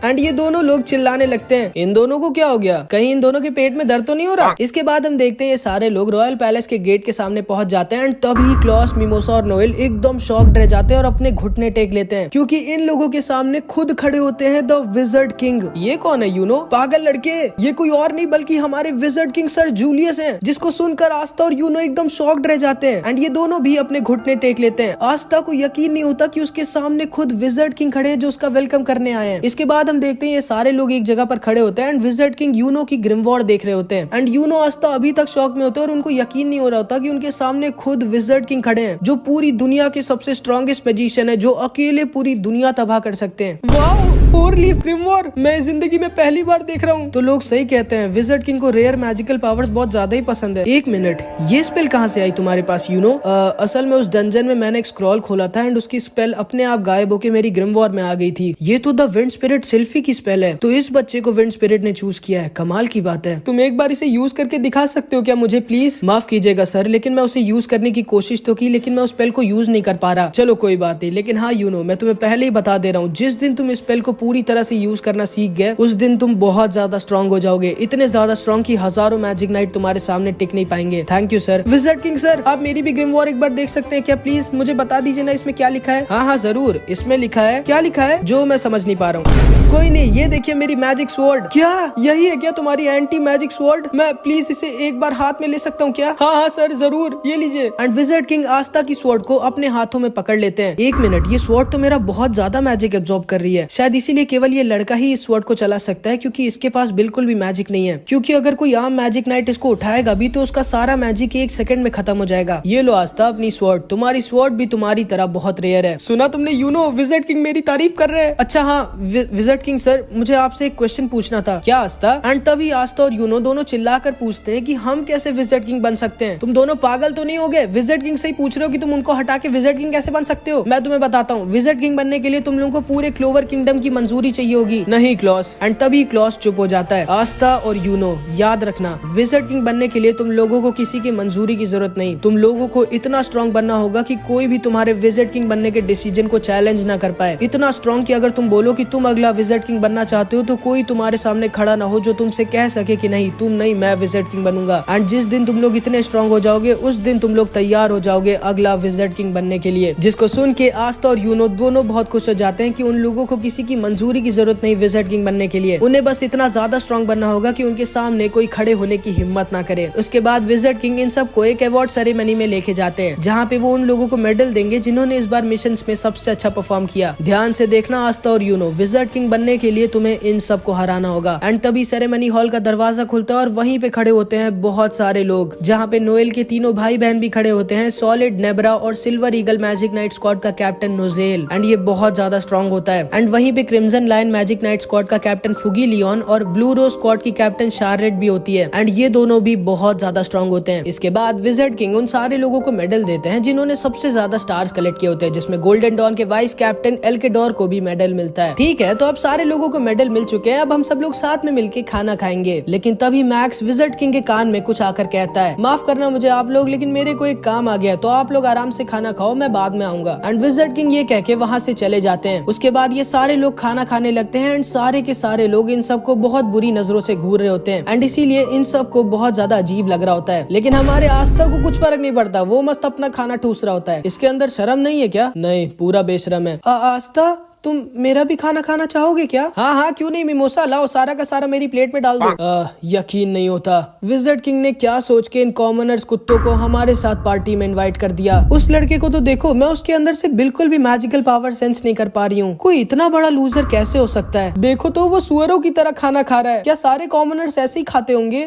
एंड ये दोनों लोग चिल्लाने लगते हैं। इन दोनों को क्या हो गया? कहीं इन दोनों के पेट में दर्द तो नहीं हो रहा? इसके बाद हम देखते हैं ये सारे लोग रॉयल पैलेस के गेट के सामने पहुंच जाते हैं। एंड तभी क्लॉस, मिमोसा और नोएल एकदम शॉक्ड रह जाते हैं और अपने घुटने टेक लेते हैं क्योंकि इन लोगों के सामने खुद खड़े होते हैं द विज़र्ड किंग। ये कौन है यूनो? पागल लड़के, ये कोई और नहीं बल्कि हमारे विज़र्ड किंग सर जूलियस हैं, जिसको सुनकर आस्था और यूनो एकदम शॉक्ड रह जाते हैं। एंड ये दोनों भी अपने घुटने टेक लेते हैं। आस्था को यकीन नहीं होता कि उसके सामने खुद विज़र्ड किंग खड़े हैं जो उसका वेलकम करने आए हैं। इसके बाद हम देखते हैं ये सारे लोग एक जगह पर खड़े होते हैं एंड विज़र्ड किंग यूनो की ग्रिमवॉर्ड देख रहे होते हैं। एंड यूनो आस्था अभी तक शॉक में होते हैं और उनको यकीन नहीं हो रहा होता कि उनके सामने खुद विज़र्ड किंग खड़े हैं जो पूरी दुनिया के सबसे स्ट्रॉन्गेस्ट मैजिशियन है, जो अकेले पूरी दुनिया तबाह कर सकते हैं। वाओ, 4 लीफ ग्रिमवॉर्ड मैं जिंदगी में पहली बार देख रहा हूँ। तो लोग सही कहते हैं, विज़र्ड किंग को रेयर मैजिकल पावर्स बहुत ज्यादा ही पसंद है। एक मिनट, ये स्पेल कहाँ से आई तुम्हारे पास यूनो? असल में उस डंजन में मैंने एक स्क्रॉल खोला था एंड उसकी स्पेल अपने आप गायब होके मेरी ग्रिमवॉर्ड में आ गई थी। ये तो द विंड स्पिरिट सिल्फी की स्पेल है। तो इस बच्चे को विंड स्पिरिट ने चूज किया है। कमाल की बात है। तुम एक बार इसे यूज करके दिखा सकते हो क्या मुझे प्लीज? माफ कीजिएगा सर, लेकिन मैं उसे यूज करने की कोशिश तो की, लेकिन मैं उस स्पेल को यूज नहीं कर पा रहा। चलो कोई बात नहीं, लेकिन हाँ यूनो, मैं तुम्हें पहले ही बता दे रहा हूँ, जिस दिन तुम इस स्पेल को पूरी तरह से यूज करना सीख गए उस दिन तुम बहुत ज्यादा स्ट्रॉन्ग हो जाओगे। इतने ज्यादा स्ट्रॉन्ग कि हजारों मैजिक नाइट तुम्हारे सामने टिक नहीं पाएंगे। Thank you sir. Wizard king sir, आप मेरी भी ग्रिमवॉर्ड एक बार देख सकते हैं क्या प्लीज? मुझे बता दीजिए ना इसमें क्या लिखा है। हाँ जरूर, इसमें लिखा है। क्या लिखा है जो मैं समझ नहीं पा रहा हूँ? कोई नहीं, ये देखिए मेरी मैजिक स्वॉर्ड। क्या यही है क्या तुम्हारी एंटी मैजिक स्वॉर्ड? मैं प्लीज इसे एक बार हाथ में ले सकता हूँ क्या? हाँ सर जरूर, ये लीजिए। एंड विज़र्ड किंग आस्था की स्वॉर्ड को अपने हाथों में पकड़ लेते हैं। एक मिनट, ये स्वॉर्ड तो मेरा बहुत ज्यादा मैजिक एब्जॉर्ब कर रही है। शायद इसीलिए केवल ये लड़का ही इस स्वॉर्ड को चला सकता है क्योंकि इसके पास बिल्कुल भी मैजिक नहीं है। क्योंकि अगर कोई आम मैजिक नाइट इसको उठाएगा भी तो उसका सारा मैजिक 1 सेकंड में खत्म हो जाएगा। ये लो आस्था अपनी स्वॉर्ड। तुम्हारी स्वॉर्ड भी तुम्हारी तरह बहुत रेयर है। सुना तुमने यूनो, विज़र्ड किंग मेरी तारीफ कर रहे हैं। अच्छा हाँ विज़र्ड किंग सर, मुझे आपसे एक क्वेश्चन पूछना था। क्या आस्था? एंड तभी आस्था और यूनो दोनों चिल्लाकर पूछते हैं कि हम कैसे विज़र्ड किंग बन सकते हैं? तुम दोनों पागल तो नहीं हो गए? विज़र्ड किंग से ही पूछ रहे हो कि तुम उनको हटा के विज़र्ड किंग कैसे बन सकते हो? मैं तुम्हें बताता हूँ, विज़र्ड किंग बनने के लिए तुम लोगों को पूरे क्लोवर किंगडम की मंजूरी चाहिए होगी। नहीं क्लॉस। एंड तभी क्लॉस चुप हो जाता है। आस्था और यूनो, याद रखना, विज़र्ड किंग बनने के लिए तुम लोगों को किसी की मंजूरी की जरूरत नहीं। तुम लोगों को इतना स्ट्रॉन्ग बनना होगा कि कोई भी तुम्हारे विज़र्ड किंग बनने के डिसीजन को चैलेंज ना कर पाए। इतना स्ट्रॉन्ग कि अगर तुम बोलो कि तुम अगला विज़र्ड किंग बनना चाहते हो तो कोई तुम्हारे सामने खड़ा ना हो जो तुमसे कह सके कि नहीं तुम नहीं, मैं विज़र्ड किंग बनूंगा। एंड जिस दिन तुम लोग इतने स्ट्रॉन्ग हो जाओगे उस दिन तुम लोग तैयार हो जाओगे अगला विज़र्ड किंग बनने के लिए। जिसको सुन के आस्था और यूनो दोनों बहुत खुश हो जाते हैं कि उन लोगों को किसी की मंजूरी की जरूरत नहीं विज़र्ड किंग बनने के लिए। उन्हें बस इतना ज्यादा स्ट्रॉन्ग बनना होगा कि उनके सामने कोई खड़े होने की हिम्मत ना करे। उसके बाद विज़र्ड किंग इन सबको एक अवार्ड सेरेमनी में लेके जाते हैं जहाँ पे वो उन लोगों को मेडल देंगे जिन्होंने इस बार मिशन में सबसे अच्छा परफॉर्म किया। ध्यान से देखना आस्था और यूनो, विज़र्ड किंग बनने के लिए तुम्हें इन सबको हराना होगा। एंड तभी सेरेमनी हॉल का दरवाजा खुलता है और वहीं पे खड़े होते हैं बहुत सारे लोग, जहाँ पे नोएल के तीनों भाई बहन भी खड़े होते हैं, सॉलिड, नेब्रा और Silver Eagle magic knight squad का कैप्टन नोजेल। एंड ये बहुत ज्यादा स्ट्रॉन्ग होता है। एंड वहीं पे Crimson Lion magic knight squad का कैप्टन फुगी लियोन और ब्लू रोज स्क्वाड की कैप्टन शार्लेट भी होती है। एंड ये दोनों भी बहुत ज्यादा स्ट्रॉन्ग होते हैं। इसके बाद विज़र्ड किंग उन सारे लोगों को मेडल देते हैं जिन्होंने सबसे ज्यादा स्टार्स कलेक्ट किए होते हैं, जिसमें गोल्डन डॉन के वाइस कैप्टन एल्केडोर को भी मेडल मिलता है। ठीक है, तो अब सारे लोगों को मेडल मिल चुके हैं, अब हम सब लोग साथ में मिलके खाना खाएंगे। लेकिन तभी मैक्स विज़र्ड किंग के कान में कुछ आकर कहता है, माफ करना मुझे आप लोग, लेकिन मेरे को एक काम आ गया, तो आप लोग आराम से खाना खाओ, मैं बाद में आऊंगा। एंड विज़र्ड किंग ये कह के वहाँ से चले जाते हैं। उसके बाद ये सारे लोग खाना खाने लगते हैं एंड सारे के सारे लोग इन सबको बहुत बुरी नजरों से घूर रहे होते हैं। एंड इसीलिए इन सबको बहुत ज्यादा अजीब लग रहा होता है। लेकिन हमारे आस्था को कुछ फर्क नहीं पड़ता, वो मस्त अपना खाना ठूस रहा होता है। इसके अंदर शर्म नहीं है क्या? नहीं, पूरा बेशरम है। आस्था तुम मेरा भी खाना खाना चाहोगे क्या? हाँ हाँ क्यों नहीं मिमोसा, लाओ सारा का सारा मेरी प्लेट में डाल दो। यकीन नहीं होता, विज़र्ड किंग ने क्या सोच के इन कॉमनर्स कुत्तों को हमारे साथ पार्टी में इनवाइट कर दिया। उस लड़के को तो देखो, मैं उसके अंदर से बिल्कुल भी मैजिकल पावर सेंस नहीं कर पा रही हूँ। कोई इतना बड़ा लूजर कैसे हो सकता है? देखो तो वो सुअरों की तरह खाना खा रहा है। क्या सारे कॉमनर्स ऐसे ही खाते होंगे?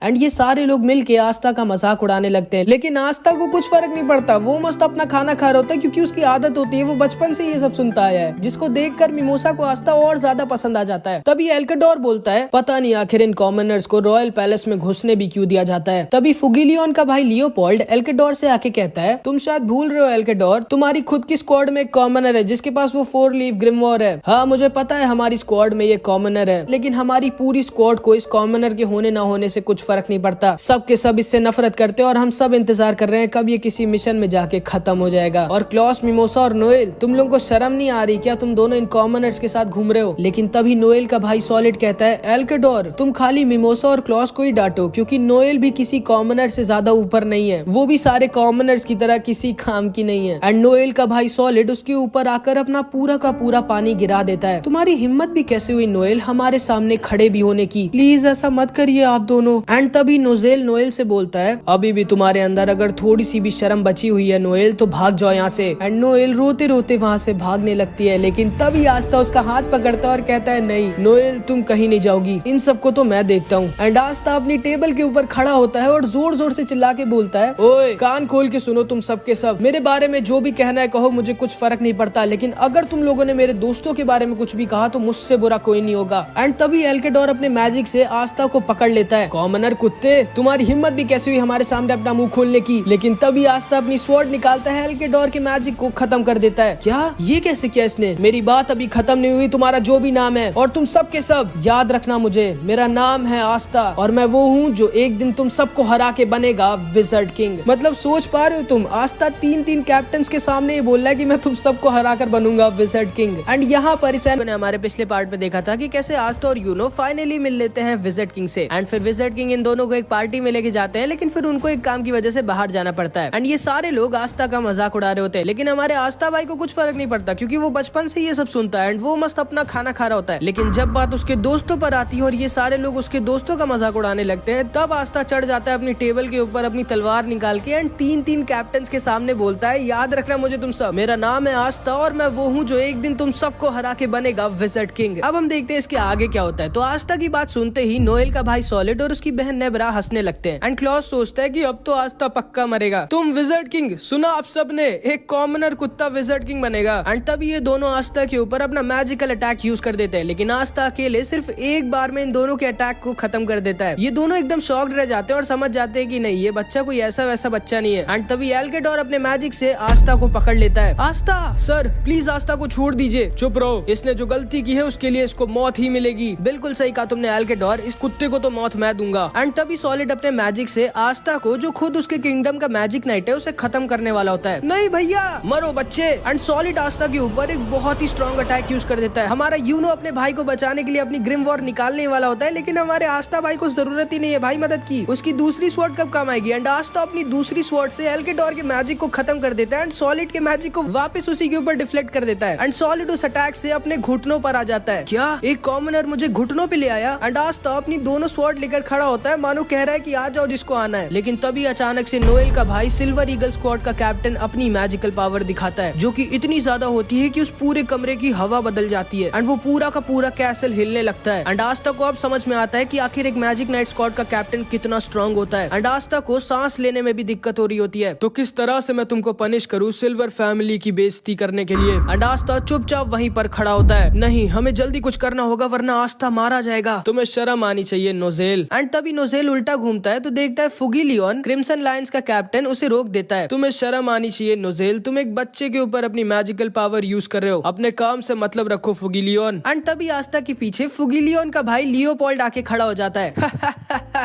एंड ये सारे लोग मिलके आस्था का मजाक उड़ाने लगते हैं, लेकिन आस्था को कुछ फर्क नहीं पड़ता। वो मस्त अपना खाना खा रहा होता है क्योंकि उसकी आदत होती है, वो बचपन से ये सब सुनता आया है, जिसको देखकर मिमोसा को आस्था और ज्यादा पसंद आ जाता है। तभी एल्केडोर बोलता है, पता नहीं आखिर इन कॉमनर्स को रॉयल पैलेस में घुसने भी क्यों दिया जाता है। तभी फुगिलियन का भाई लियोपोल्ड एल्केडोर से आके कहता है, तुम शायद भूल रहे हो एल्केडोर, तुम्हारी खुद की स्क्वाड में एक कॉमनर है जिसके पास वो 4 लीफ ग्रिमवॉर है। हाँ मुझे पता है हमारी स्क्वाड में ये कॉमनर है, लेकिन हमारी पूरी स्क्वाड को इस कॉमनर के होने ना होने से कुछ फर्क नहीं पड़ता। सब के सब इससे नफरत करते हैं और हम सब इंतजार कर रहे हैं कब ये किसी मिशन में जाके खत्म हो जाएगा। और क्लॉस, मिमोसा और नोएल, तुम लोगों को शर्म नहीं आ रही क्या? तुम दोनों इन कॉमनर्स के साथ घूम रहे हो। लेकिन तभी नोएल का भाई सॉलिड कहता है, एल्केडोर तुम खाली मिमोसा और क्लॉस को ही डांटो, क्योंकि नोएल भी किसी कॉमनर से ज्यादा ऊपर नहीं है, वो भी सारे कॉमनर्स की तरह किसी काम की नहीं है। एंड नोएल का भाई सॉलिड उसके ऊपर आकर अपना पूरा का पूरा पानी गिरा देता है। तुम्हारी हिम्मत भी कैसे हुई नोएल हमारे सामने खड़े भी होने की? प्लीज ऐसा मत करिए आप दोनों। एंड तभी नोजेल नोएल से बोलता है, अभी भी तुम्हारे अंदर अगर थोड़ी सी भी शर्म बची हुई है नोएल तो भाग जाओ यहाँ से। एंड नोएल रोते रोते वहाँ से भागने लगती है, लेकिन तभी आस्था उसका हाथ पकड़ता है और कहता है, नहीं नोएल तुम कहीं नहीं जाओगी, इन सबको तो मैं देखता हूँ। एंड आस्था अपनी टेबल के ऊपर खड़ा होता है और जोर जोर से चिल्ला के बोलता है, ओए कान खोल के सुनो तुम सब के सब, मेरे बारे में जो भी कहना है कहो, मुझे कुछ फर्क नहीं पड़ता, लेकिन अगर तुम लोगों ने मेरे दोस्तों के बारे में कुछ भी कहा तो मुझसे बुरा कोई नहीं होगा। एंड तभी एल्केडोर अपने मैजिक से आस्था को पकड़ लेता है। कॉमनर कुत्ते, तुम्हारी हिम्मत भी कैसे हुई हमारे सामने अपना मुंह खोलने की? लेकिन तभी आस्था अपनी स्वॉर्ड निकालता है, एल्केडोर के मैजिक को खत्म कर देता है। क्या ये कैसे किया इसने? मेरी बात अभी खत्म नहीं हुई, तुम्हारा जो भी नाम है और तुम सब के सब याद रखना, मुझे मेरा नाम है आस्था और मैं वो हूँ जो एक दिन तुम सबको हरा के बनेगा विज़र्ड किंग। मतलब सोच पा रहे हो तुम, आस्था 3 कैप्टन के सामने ये बोल रहा है कि मैं तुम सबको हरा कर बनूंगा विज़र्ड किंग। एंड यहाँ पर ने हमारे पिछले पार्ट में देखा था कि कैसे आस्था और यूनो फाइनली मिल लेते हैं विज़र्ड किंग से। एंड फिर विज़र्ड किंग इन दोनों को एक पार्टी में लेके जाते हैं, लेकिन फिर उनको एक काम की वजह से बाहर जाना पड़ता है। एंड ये सारे लोग आस्था का मजाक उड़ा रहे होते हैं, लेकिन हमारे आस्था भाई को कुछ फर्क नहीं पड़ता क्योंकि वो बचपन से ये सब सुनता है एंड वो मस्त अपना खाना खा रहा होता है। लेकिन जब बात उसके दोस्तों पर आती है और ये सारे लोग उसके दोस्तों का मजाक उड़ाने लगते हैं, तब आस्था चढ़ जाता है अपनी टेबल के ऊपर अपनी तलवार निकाल के एंड 3 कैप्टन के सामने बोलता है, याद रखना मुझे तुम सब, मेरा नाम है आस्था और मैं वो हूँ जो एक दिन तुम सबको हरा के बनेगा विज़र्ड किंग। अब हम देखते हैं इसके आगे क्या होता है। तो आस्था की बात सुनते ही नोएल का भाई सॉलिड और उसकी बहन नेब्रा हंसने लगते हैं एंड क्लॉस सोचता है कि अब तो आस्था पक्का मरेगा। तुम विज़र्ड किंग सुना आप सब ने, एक कॉमनर कुत्ता विज़र्ड किंग बनेगा। एंड तभी ये दोनों आस्था के ऊपर अपना मैजिकल अटैक यूज कर देते हैं, लेकिन आस्था अकेले सिर्फ एक बार में इन दोनों के अटैक को खत्म कर देता है। ये दोनों एकदम शॉक्ड रह जाते हैं और समझ जाते हैं कि नहीं ये बच्चा कोई ऐसा वैसा बच्चा नहीं है। एंड तभी एल्केडोर अपने मैजिक से आस्था को पकड़ लेता है। आस्था सर प्लीज आस्था को छोड़ दीजिए। चुप रहो, इसने जो गलती की है उसके लिए इसको मौत ही मिलेगी। बिल्कुल सही कहा तुमने एल्केडोर, इस कुत्ते को तो मौत मैं दूंगा। एंड तभी सॉलिड अपने मैजिक से आस्था को, जो खुद उसके किंगडम का मैजिक नाइट है, उसे खत्म करने वाला होता है। नहीं भैया मरो बच्चे। एंड सॉलिड आस्था के ऊपर एक बहुत ही स्ट्रॉन्ग अटैक यूज कर देता है। हमारा यूनो अपने भाई को बचाने के लिए अपनी ग्रिम वॉर निकालने वाला होता है, लेकिन हमारे आस्था भाई को जरूरत ही नहीं है भाई मदद की। उसकी दूसरी स्वॉर्ड कब काम आएगी? एंड आस्था अपनी दूसरी स्वॉर्ड से एल्केडोर के मैजिक को खत्म कर देता है एंड सॉलिड के मैजिक को वापस उसी के ऊपर डिफ्लेक्ट कर देता है। एंड सॉलिड उस अटैक से अपने घुटनों पर आ जाता है। क्या एक कॉमनर मुझे घुटनों पे ले आया? एंड आस्था अपनी दोनों स्वॉर्ड लेकर खड़ा होता है, मानो कह रहा है कि आ जाओ जिसको आना है। लेकिन तभी अचानक से नोएल का भाई सिल्वर ईगल स्क्वाड का कैप्टन अपनी मैजिकल पावर दिखाता है, जो कि इतनी ज्यादा होती है कि उस पूरे कमरे की हवा बदल जाती है एंड वो पूरा का पूरा कैसल हिलने लगता है। एंड आस्था को अब समझ में आता है कि आखिर एक मैजिक नाइट स्क्वाड का कैप्टन कितना स्ट्रांग होता है। एंड आस्था को सांस लेने में भी दिक्कत हो रही होती है। तो किस तरह से मैं तुमको पनिश करूं सिल्वर फैमिली की बेइज्जती करने के लिए? एंड आस्था चुपचाप वहीं पर खड़ा होता है। नहीं, हमें जल्दी कुछ करना होगा वरना आस्था मारा जाएगा। तुम्हें शर्म आनी चाहिए नोजेल। एंड तभी नोजेल उल्टा घूमता है तो देखता है फुगिलियन, क्रिम्सन लायंस का कैप्टन, उसे रोक देता है। तुम्हें शर्म आनी चाहिए नोजेल, तुम एक बच्चे के ऊपर अपनी मैजिकल पावर यूज कर रहे हो, अपने काम से मतलब रखो फुगिलियन। एंड तभी आस्था के पीछे फुगिलियन का भाई लियोपोल्ड आके खड़ा हो जाता है।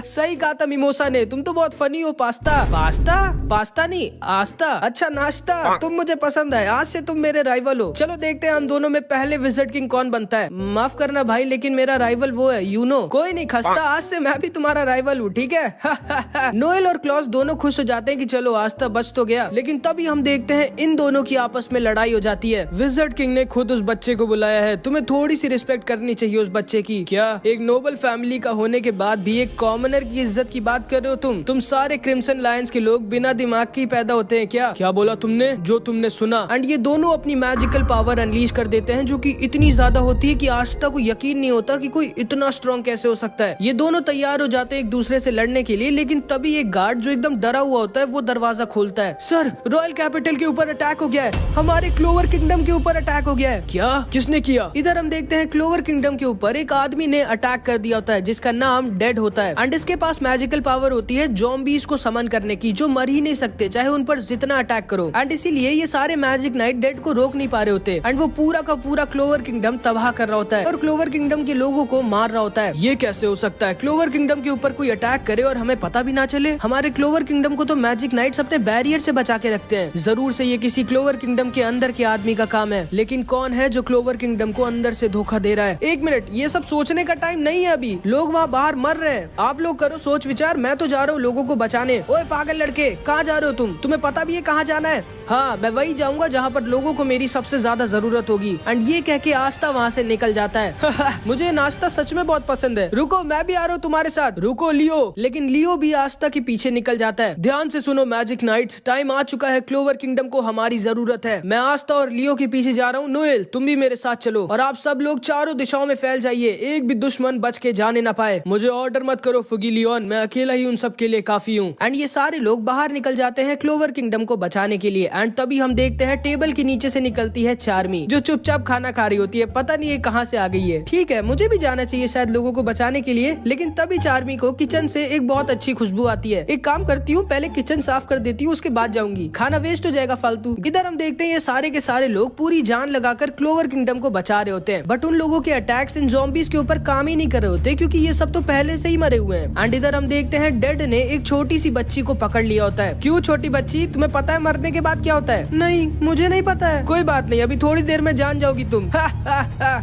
सही कहा था मिमोसा ने, तुम तो बहुत फनी हो। पास्ता पास्ता पास्ता नहीं आस्ता, अच्छा नाश्ता, तुम मुझे पसंद है, आज से तुम मेरे राइवल हो। चलो देखते हैं हम दोनों में पहले विज़र्ड किंग कौन बनता है। माफ करना भाई, लेकिन मेरा राइवल वो है यूनो। कोई नहीं खस्ता, आज से मैं भी तुम्हारा राइवल हूँ, ठीक है। नोएल और क्लॉस दोनों खुश हो जाते हैं कि चलो आस्ता बच तो गया, लेकिन तभी हम देखते हैं इन दोनों की आपस में लड़ाई हो जाती है। विज़र्ड किंग ने खुद उस बच्चे को बुलाया है, तुम्हें थोड़ी सी रिस्पेक्ट करनी चाहिए उस बच्चे की। क्या एक नोबल फैमिली का होने के बाद भी एक कॉमनर की इज्जत की बात कर रहे हो तुम सारे क्रिम्सन लायंस के लोग बिना दिमाग के ही पैदा होते हैं क्या? क्या बोला तुमने? जो तुमने सुना। एंड ये दोनों अपनी मैजिकल पावर अनलीश कर देते हैं, जो कि इतनी ज्यादा होती है कि आस्था को यकीन नहीं होता कि कोई इतना स्ट्रॉन्ग कैसे हो सकता है। ये दोनों तैयार हो जाते हैं एक दूसरे से लड़ने के लिए, लेकिन तभी एक गार्ड जो एकदम डरा हुआ होता है वो दरवाजा खोलता है। सर, रॉयल कैपिटल के ऊपर अटैक हो गया है, हमारे क्लोवर किंगडम के ऊपर अटैक हो गया है। क्या? किसने किया? इधर हम देखते हैं क्लोवर किंगडम के ऊपर एक आदमी ने अटैक कर दिया होता है जिसका नाम डेड होता है। एंड इसके पास मैजिकल पावर होती है ज़ॉम्बीज़ को समन करने की, जो मर ही नहीं सकते चाहे उन पर जितना अटैक करो। एंड इसीलिए ये सारे मैजिक नाइट डेड को रोक नहीं पा रहे होते। एंड वो पूरा का पूरा क्लोवर किंगडम तबाह कर रहा होता है और क्लोवर किंगडम के लोगों को मार रहा होता है। ये कैसे हो सकता है? क्लोवर किंगडम के ऊपर कोई अटैक करे और हमें पता भी ना चले। हमारे क्लोवर किंगडम को तो मैजिक नाइट्स अपने बैरियर से बचा के रखते हैं। जरूर से ये किसी क्लोवर किंगडम के अंदर के आदमी का काम है, लेकिन कौन है जो क्लोवर किंगडम को अंदर से धोखा दे रहा है? एक मिनट, ये सब सोचने का टाइम नहीं है अभी, लोग वहाँ बाहर मर रहे हैं। आप लोग करो सोच विचार, मैं तो जा रहा हूँ लोगों को बचाने। ओए पागल लड़के, कहाँ जा रहे हो तुम? तुम्हें पता भी है कहाँ जाना है? हाँ, मैं वही जाऊंगा जहाँ पर लोगों को मेरी सबसे ज्यादा जरूरत होगी। एंड ये कह के आस्था वहाँ से निकल जाता है। मुझे नाश्ता सच में बहुत पसंद है। रुको, मैं भी आ रहा हूँ तुम्हारे साथ। रुको लियो। लेकिन लियो भी आस्था के पीछे निकल जाता है। ध्यान से सुनो मैजिक नाइट्स, टाइम आ चुका है, क्लोवर किंगडम को हमारी जरूरत है। मैं आस्था और लियो के पीछे जा रहा हूँ। नोएल, तुम भी मेरे साथ चलो और आप सब लोग चारों दिशाओं में फैल जाइए, एक भी दुश्मन बच के जाने ना पाए। मुझे ऑर्डर मत करो फुगी लियोन, मैं अकेला ही उन सब के लिए काफी हूँ। एंड ये सारे लोग बाहर निकल जाते हैं क्लोवर किंगडम को बचाने के लिए। एंड तभी हम देखते हैं टेबल के नीचे से निकलती है चार्मी, जो चुपचाप खाना खा रही होती है। पता नहीं ये कहाँ से आ गई है। ठीक है, मुझे भी जाना चाहिए शायद लोगों को बचाने के लिए, लेकिन तभी चार्मी को किचन से एक बहुत अच्छी खुशबू आती है। एक काम करती हूँ, पहले किचन साफ कर देती हूँ, उसके बाद जाऊंगी, खाना वेस्ट हो जाएगा फालतू। इधर हम देखते हैं ये सारे के सारे लोग पूरी जान लगाकर क्लोवर किंगडम को बचा रहे होते हैं, बट उन लोगों के अटैक्स इन ज़ॉम्बीज़ के ऊपर काम ही नहीं कर रहे होते, क्योंकि ये सब तो पहले से ही मरे हुए हैं। एंड इधर हम देखते हैं डेड ने एक छोटी सी बच्ची को पकड़ लिया होता है। क्यों छोटी बच्ची, तुम्हें पता है मरने के बाद क्या होता है? नहीं, मुझे नहीं पता है। कोई बात नहीं, अभी थोड़ी देर में जान जाओगी तुम।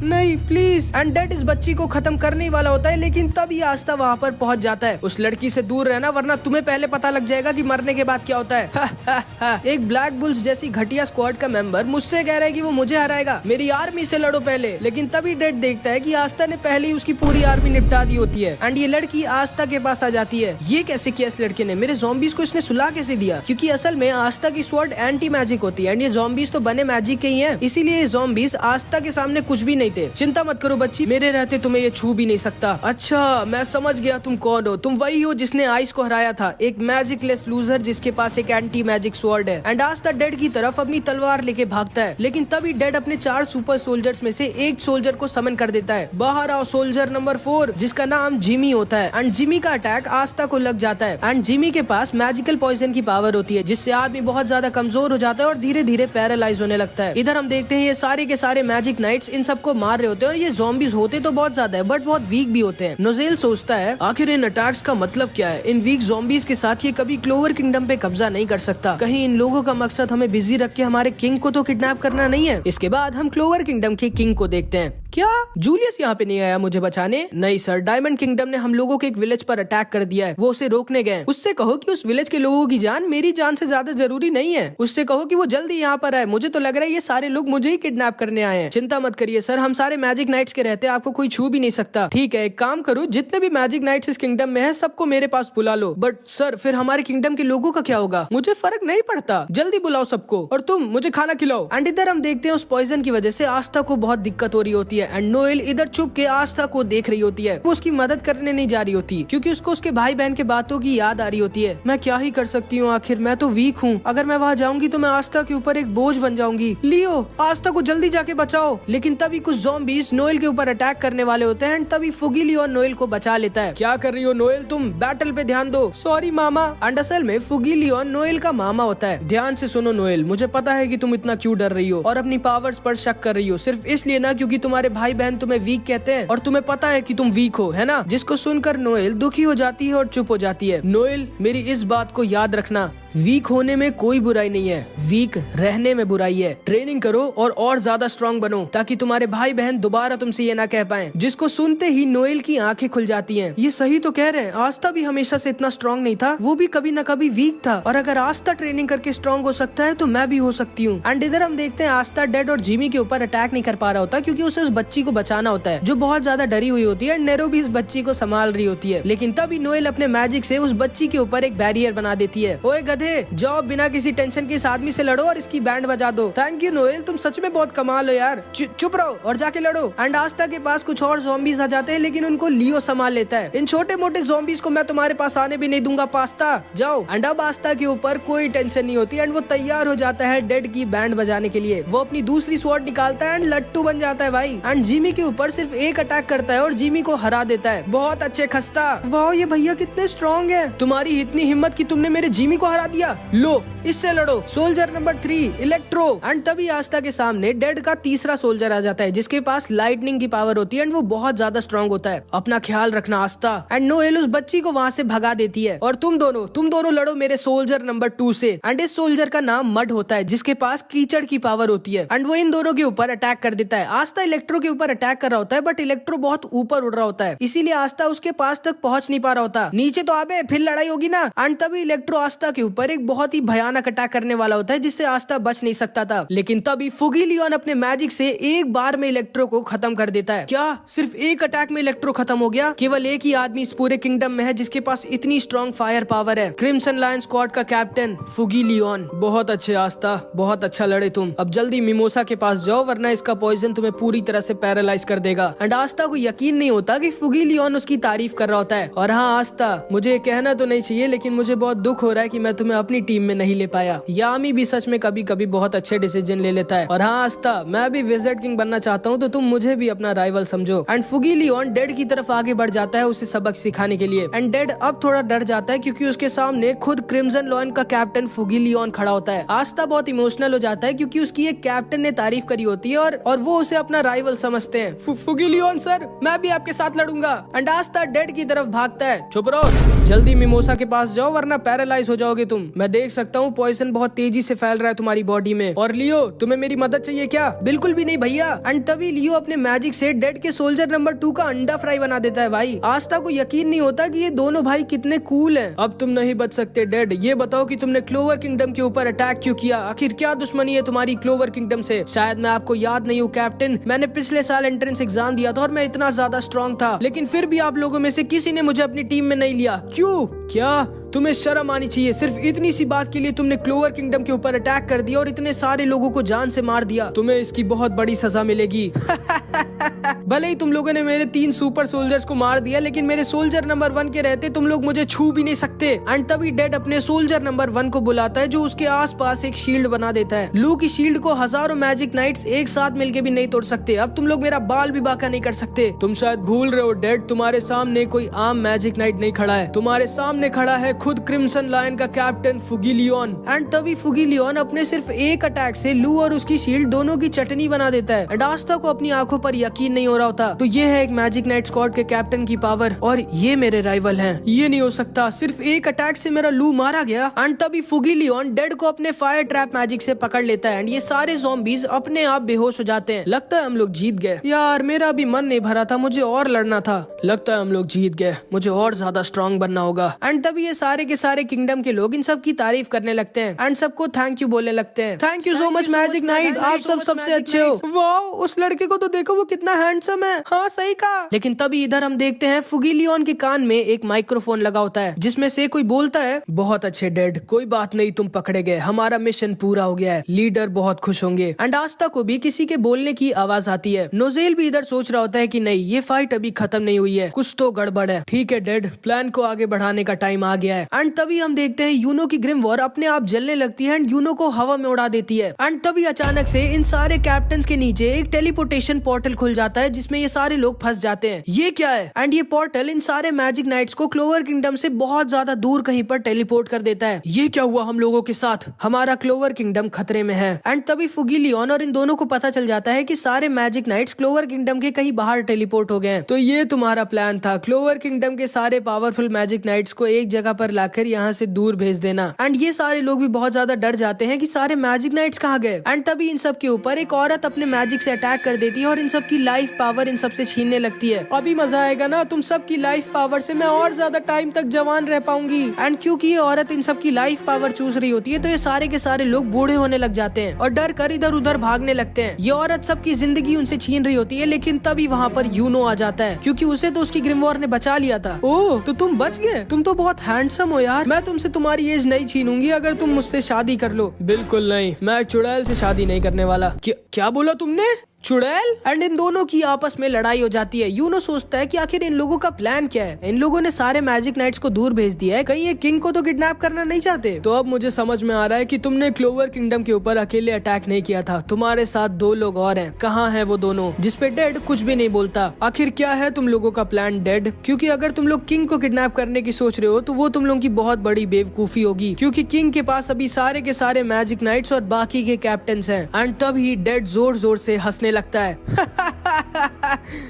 नहीं प्लीज। एंड डेड इस बच्ची को खत्म करने ही वाला होता है, लेकिन तभी आस्था वहाँ पर पहुँच जाता है। उस लड़की से दूर रहना, वरना तुम्हें पहले पता लग जाएगा कि मरने के बाद क्या होता है। एक ब्लैक बुल्स जैसी घटिया स्क्वाड का मेंबर मुझसे कह रहा है कि वो मुझे हराएगा, मेरी आर्मी से लड़ो पहले। लेकिन तभी डेड देखता है कि आस्था ने पहले ही उसकी पूरी आर्मी निपटा दी होती है। एंड ये लड़की आस्था के पास आ जाती है। ये कैसे किया इस लड़के ने? मेरे ज़ॉम्बीज़ को इसने सुला कैसे दिया? क्योंकि असल में आस्था की स्वॉर्ड एंटी मैजिक होती है, एंड ये ज़ॉम्बीज़ तो बने मैजिक के ही हैं, इसीलिए ये ज़ॉम्बीज़ आस्था के सामने कुछ भी नहीं थे। चिंता मत करो बच्ची, मेरे रहते तुम्हें ये छू भी नहीं सकता। अच्छा, मैं समझ गया तुम कौन हो। तुम वही हो जिसने आइस को हराया था, एक मैजिकलेस लूजर जिसके पास एक एंटी मैजिक स्वॉर्ड है। एंड आस्था डेड की तरफ अपनी तलवार लेके भागता है, लेकिन तभी डेड अपने 4 सुपर सोल्जर्स में से एक सोल्जर को समन कर देता है। बाहर आओ सोल्जर नंबर 4, जिसका नाम जिमी होता है। एंड जिमी का अटैक आस्था को लग जाता है। एंड जिमी के पास मैजिकल पॉइजन की पावर होती है, जिससे आदमी बहुत ज्यादा कमजोर हो जाता है और धीरे धीरे पैरालाइज होने लगता है। इधर हम देखते हैं ये सारे के सारे मैजिक नाइट्स इन सबको मार रहे होते हैं, और ये ज़ॉम्बीज़ होते तो बहुत ज्यादा है, बट बहुत वीक भी होते हैं। नोज़ेल सोचता है आखिर इन अटैक्स का मतलब क्या है? इन वीक ज़ॉम्बीज़ के साथ ये कभी क्लोवर किंगडम पे कब्जा नहीं कर सकता। कहीं इन लोगों का मकसद हमें बिजी रख के हमारे किंग को तो किडनैप करना नहीं है। इसके बाद हम क्लोवर किंगडम के किंग को देखते हैं। क्या जूलियस यहाँ पे नहीं आया मुझे बचाने? नहीं सर, डायमंड किंगडम ने हम लोगों के एक विलेज पर अटैक कर दिया है, वो उसे रोकने गए। उससे कहो कि उस विलेज के लोगों की जान मेरी जान से ज्यादा जरूरी नहीं है। उससे कहो कि वो जल्दी यहाँ पर आए, मुझे तो लग रहा है ये सारे लोग मुझे ही किडनैप करने आए हैं। चिंता मत करिए सर, हम सारे मैजिक नाइट्स के रहते, आपको कोई छू भी नहीं सकता। ठीक है, एक काम करो, जितने भी मैजिक नाइट्स इस किंगडम में है सबको मेरे पास बुला लो। बट सर, फिर हमारे किंगडम के लोगों का क्या होगा? मुझे फर्क नहीं पड़ता, जल्दी बुलाओ सबको, और तुम मुझे खाना खिलाओ। एंड इधर हम देखते हैं उस पॉइजन की वजह से आस्था को बहुत दिक्कत हो रही होती है। एंड नोएल इधर चुप के आस्था को देख रही होती है। वो उसकी मदद करने नहीं जा रही होती, क्योंकि उसको उसके भाई बहन के बातों की याद आ रही होती है। मैं क्या ही कर सकती हूँ, आखिर मैं तो वीक हूँ। अगर मैं वहाँ जाऊंगी तो मैं आस्था के ऊपर एक बोझ बन जाऊंगी। लियो, आस्था को जल्दी जाके बचाओ। लेकिन तभी कुछ ज़ॉम्बीज़ नोएल के ऊपर अटैक करने वाले होते हैं। तभी फुगी लियोन नोएल को बचा लेता है। क्या कर रही हो नोएल, तुम बैटल पे ध्यान दो। Sorry mama. एंड असल में फुगी लियोन नोएल का मामा होता है। ध्यान से सुनो नोएल, मुझे पता है कि तुम इतना क्यों डर रही हो और अपनी पावर्स पर शक कर रही हो, सिर्फ इसलिए ना क्योंकि तुम्हारे तुम्हारे भाई बहन तुम्हें वीक कहते हैं और तुम्हें पता है कि तुम वीक हो, है ना? जिसको सुनकर नोएल दुखी हो जाती है और चुप हो जाती है। नोएल, मेरी इस बात को याद रखना, वीक होने में कोई बुराई नहीं है, वीक रहने में बुराई है। ट्रेनिंग करो और ज्यादा स्ट्रांग बनो ताकि तुम्हारे भाई बहन दोबारा तुमसे ये ना कह पाए। जिसको सुनते ही नोएल की आंखें खुल जाती हैं। ये सही तो कह रहे हैं, आस्था भी हमेशा से इतना स्ट्रांग नहीं था, वो भी कभी न कभी वीक था। और अगर आस्था ट्रेनिंग करके स्ट्रांग हो सकता है तो मैं भी हो सकती हूँ। एंड इधर हम देखते हैं आस्था डेड और जिमी के ऊपर अटैक नहीं कर पा रहा होता क्योंकि उसे उस बच्ची को बचाना होता है जो बहुत ज्यादा डरी हुई होती है। नेरो भी इस बच्ची को संभाल रही होती है, लेकिन तभी नोएल अपने मैजिक से उस बच्ची के ऊपर एक बैरियर बना देती है। ओए गधे, जाओ बिना किसी टेंशन के इस आदमी से लड़ो और इसकी बैंड बजा दो। थैंक यू नोएल, तुम सच में बहुत कमाल हो यार। चुप रहो और जाके लड़ो। एंड आस्था के पास कुछ और ज़ॉम्बीज आ जाते हैं लेकिन उनको लियो संभाल लेता है। इन छोटे मोटे ज़ॉम्बीज को मैं तुम्हारे पास आने भी नहीं दूंगा पास्ता, जाओ। एंड अब आस्था के ऊपर कोई टेंशन नहीं होती एंड वो तैयार हो जाता है डेड की बैंड बजाने के लिए। वो अपनी दूसरी स्वॉर्ड निकालता है एंड लट्टू बन जाता है भाई। एंड जिमी के ऊपर सिर्फ एक अटैक करता है और जिमी को हरा देता है। बहुत अच्छे खस्ता, वाह ये भैया कितने स्ट्रॉन्ग है। तुम्हारी इतनी हिम्मत कि तुमने मेरे जिमी को हरा दिया, लो इससे लड़ो। Soldier number 3 electro. एंड तभी आस्था के सामने डेड का तीसरा सोल्जर आ जाता है जिसके पास लाइटनिंग की पावर होती है एंड वो बहुत ज्यादा स्ट्रांग होता है। अपना ख्याल रखना आस्था। एंड नोएल उस बच्ची को वहाँ से भगा देती है और तुम दोनों लड़ो मेरे सोल्जर नंबर 2 से। एंड इस सोल्जर का नाम मड होता है जिसके पास कीचड़ की पावर होती है एंड वो इन दोनों के ऊपर अटैक कर देता है। आस्था इलेक्ट्रो के ऊपर अटैक कर रहा होता है बट इलेक्ट्रो बहुत ऊपर उड़ रहा होता है, इसीलिए आस्था उसके पास तक पहुंच नहीं पा रहा होता। नीचे तो आबे, फिर लड़ाई होगी ना। एंड तभी इलेक्ट्रो आस्था के ऊपर एक बहुत ही भयानक अटैक करने वाला होता है जिससे आस्था बच नहीं सकता था। लेकिन तभी फुगीलियन अपने मैजिक से एक बार में इलेक्ट्रो को खत्म कर देता है। क्या सिर्फ एक अटैक में इलेक्ट्रो खत्म हो गया? केवल एक ही आदमी इस पूरे किंगडम में है जिसके पास इतनी स्ट्रॉन्ग फायर पावर है, क्रिम्सन लायन स्क्वाड का कैप्टन फुगीलियन। बहुत अच्छे आस्था, बहुत अच्छा लड़े तुम। अब जल्दी मिमोसा के पास जाओ वरना इसका पॉइजन तुम्हें पूरी तरह से पैरालाइज कर देगा। एंड आस्था को यकीन नहीं होता कि फुगीलियन उसकी तारीफ कर रहा होता है। और हाँ आस्था, मुझे कहना तो नहीं चाहिए लेकिन मुझे बहुत दुख हो रहा है कि मैं तुम्हें अपनी टीम में नहीं ले पाया। यामी भी सच में कभी कभी बहुत अच्छे डिसीजन ले लेता है। और हाँ आस्था, मैं भी विज़र्ड किंग बनना चाहता हूँ तो तुम मुझे भी अपना राइवल समझो। एंड फुगीलियन डेड की तरफ आगे बढ़ जाता है उसे सबक सिखाने के लिए। एंड डेड अब थोड़ा डर जाता है क्योंकि उसके सामने खुद क्रिम्सन लॉयन का कैप्टन फुगीलियन खड़ा होता है। आस्था बहुत इमोशनल हो जाता है क्योंकि उसकी एक कैप्टन ने तारीफ करी होती है और वो उसे अपना राइवल समझते हैं। फुगीलियन सर, मैं भी आपके साथ लड़ूंगा। एंड आस्था डेड की तरफ भागता है। चुप रहो, जल्दी मिमोसा के पास जाओ वरना पैरालाइज हो जाओगे तुम। मैं देख सकता हूँ पॉइजन बहुत तेजी से फैल रहा है तुम्हारी बॉडी में। और लियो, तुम्हें मेरी मदद चाहिए क्या? बिल्कुल भी नहीं भैया। एंड तभी लियो अपने मैजिक से डेड के सोल्जर नंबर 2 का अंडा फ्राई बना देता है भाई। आस्था को यकीन नहीं होता कि ये दोनों भाई कितने कूल हैं। अब तुम नहीं बच सकते डेड, ये बताओ कि तुमने क्लोवर किंगडम के ऊपर अटैक क्यों किया? आखिर क्या दुश्मनी है तुम्हारी क्लोवर किंगडम से? शायद मैं आपको याद नहीं हूँ कैप्टन, मैंने पिछले साल एंट्रेंस एग्जाम दिया था और मैं इतना ज्यादा स्ट्रॉन्ग था, लेकिन फिर भी आप लोगों में से किसी ने मुझे अपनी टीम में नहीं लिया। क्यों? क्या तुम्हें शर्म आनी चाहिए? सिर्फ इतनी सी बात के लिए तुमने क्लोवर किंगडम के ऊपर अटैक कर दिया और इतने सारे लोगों को जान से मार दिया। तुम्हें इसकी बहुत बड़ी सजा मिलेगी। भले ही तुम लोगों ने मेरे 3 सुपर सोल्जर्स को मार दिया लेकिन मेरे सोल्जर नंबर 1 के रहते तुम लोग मुझे छू भी नहीं सकते। एंड तभी डेड अपने सोल्जर नंबर 1 को बुलाता है जो उसके आसपास एक शील्ड बना देता है। लू की शील्ड को हजारों मैजिक नाइट्स एक साथ मिलके भी नहीं तोड़ सकते। अब तुम लोग मेरा बाल भी बांका नहीं कर सकते। तुम शायद भूल रहे हो डेड, तुम्हारे सामने कोई आम मैजिक नाइट नहीं खड़ा है, तुम्हारे सामने खड़ा है खुद क्रिम्सन लायन का कैप्टन फुगीलियन। एंड तभी फुगीलियन अपने सिर्फ एक अटैक से लू और उसकी शील्ड दोनों की चटनी बना देता है। एंड आस्था को अपनी आंखों पर यकीन नहीं हो रहा होता। तो ये है एक मैजिक नाइट स्क्वाड के कैप्टन की पावर और ये मेरे राइवल हैं। ये नहीं हो सकता, सिर्फ एक अटैक से मेरा लू मारा गया। एंड तभी फुगीलियन डेड को अपने फायर ट्रैप मैजिक से पकड़ लेता है एंड ये सारे ज़ॉम्बीज अपने आप बेहोश हो जाते हैं। लगता है हम लोग जीत गए। यार मेरा भी मन नहीं भरा था, मुझे और लड़ना था। लगता है हम लोग जीत गए, मुझे और ज्यादा स्ट्रॉन्ग बनना होगा। एंड तभी ये सारे के सारे किंगडम के लोग इन सब की तारीफ करने लगते हैं एंड सबको थैंक यू बोलने लगते हैं। Thank you so much magic night, आप सब सबसे अच्छे हो। वाओ, उस लड़के को तो देखो, वो कितना हैंडसम है। हाँ सही कहा। लेकिन तभी इधर हम देखते हैं फुगीलियन के कान में एक माइक्रोफोन लगा होता है जिसमें से कोई बोलता है, बहुत अच्छे डेड, कोई बात नहीं, तुम पकड़े गए, हमारा मिशन पूरा हो गया है, लीडर बहुत खुश होंगे। एंड आस्था को भी किसी के बोलने की आवाज आती है। नोजेल भी इधर सोच रहा होता है कि नहीं, ये फाइट अभी खत्म नहीं हुई है, कुछ तो गड़बड़ है। ठीक है डेड, प्लान को आगे बढ़ाने का टाइम आ गया है। एंड तभी हम देखते हैं यूनो की ग्रिम वॉर अपने आप जलने लगती है एंड यूनो को हवा में उड़ा देती है। एंड तभी अचानक से इन सारे कैप्टन के नीचे एक टेलीपोर्टेशन पोर्टल खुल जाता जाता है जिसमें ये सारे लोग फंस जाते हैं। ये क्या है? एंड ये पोर्टल इन सारे मैजिक नाइट्स को क्लोवर किंगडम से बहुत ज्यादा दूर कहीं पर टेलीपोर्ट कर देता है। ये क्या हुआ हम लोगों के साथ? हमारा क्लोवर किंगडम खतरे में है। एंड तभी फुगी लियोन और इन दोनों को पता चल जाता है कि सारे मैजिक नाइट्स क्लोवर किंगडम के कहीं बाहर टेलीपोर्ट हो गए हैं। तो ये तुम्हारा प्लान था, क्लोवर किंगडम के सारे पावरफुल मैजिक नाइट्स को एक जगह पर लाकर यहाँ से दूर भेज देना। एंड ये सारे लोग भी बहुत ज्यादा डर जाते हैं कि सारे मैजिक नाइट्स कहाँ गए। एंड तभी इन सब के ऊपर एक औरत अपने मैजिक से अटैक कर देती है और इन सब की लाइफ पावर इन सब से छीनने लगती है। अभी मजा आएगा ना, तुम सब की लाइफ पावर से मैं और ज्यादा टाइम तक जवान रह पाऊंगी। एंड क्योंकि ये औरत इन सब की लाइफ पावर चूस रही होती है तो ये सारे के सारे लोग बूढ़े होने लग जाते हैं और डर कर इधर उधर भागने लगते हैं। ये औरत सबकी जिंदगी उनसे छीन रही होती है, लेकिन तभी वहाँ पर यूनो आ जाता है क्योंकि उसे तो उसकी ग्रिमवॉर ने बचा लिया था। ओह, तो तुम बच गए। तुम तो बहुत हैंडसम हो यार। मैं तुमसे तुम्हारी एज नहीं छीनूंगी अगर तुम मुझसे शादी कर लो। बिल्कुल नहीं, मैं चुड़ैल से शादी नहीं करने वाला। क्या बोला तुमने? चुड़ैल? एंड इन दोनों की आपस में लड़ाई हो जाती है। यूनो सोचता है कि आखिर इन लोगों का प्लान क्या है। इन लोगों ने सारे मैजिक नाइट्स को दूर भेज दिया है, कहीं ये किंग को तो किडनैप करना नहीं चाहते। तो अब मुझे समझ में आ रहा है कि तुमने क्लोवर किंगडम के ऊपर अकेले अटैक नहीं किया था, तुम्हारे साथ दो लोग और हैं। कहाँ हैं वो दोनों? जिसपे डेड कुछ भी नहीं बोलता। आखिर क्या है तुम लोगों का प्लान डेड? क्योंकि अगर तुम लोग किंग को किडनैप करने की सोच रहे हो तो वो तुम लोगों की बहुत बड़ी बेवकूफी होगी, क्योंकि किंग के पास अभी सारे के सारे मैजिक नाइट्स और बाकी के कैप्टन्स हैं। एंड तभी डेड जोर जोर से हंसने लगता है।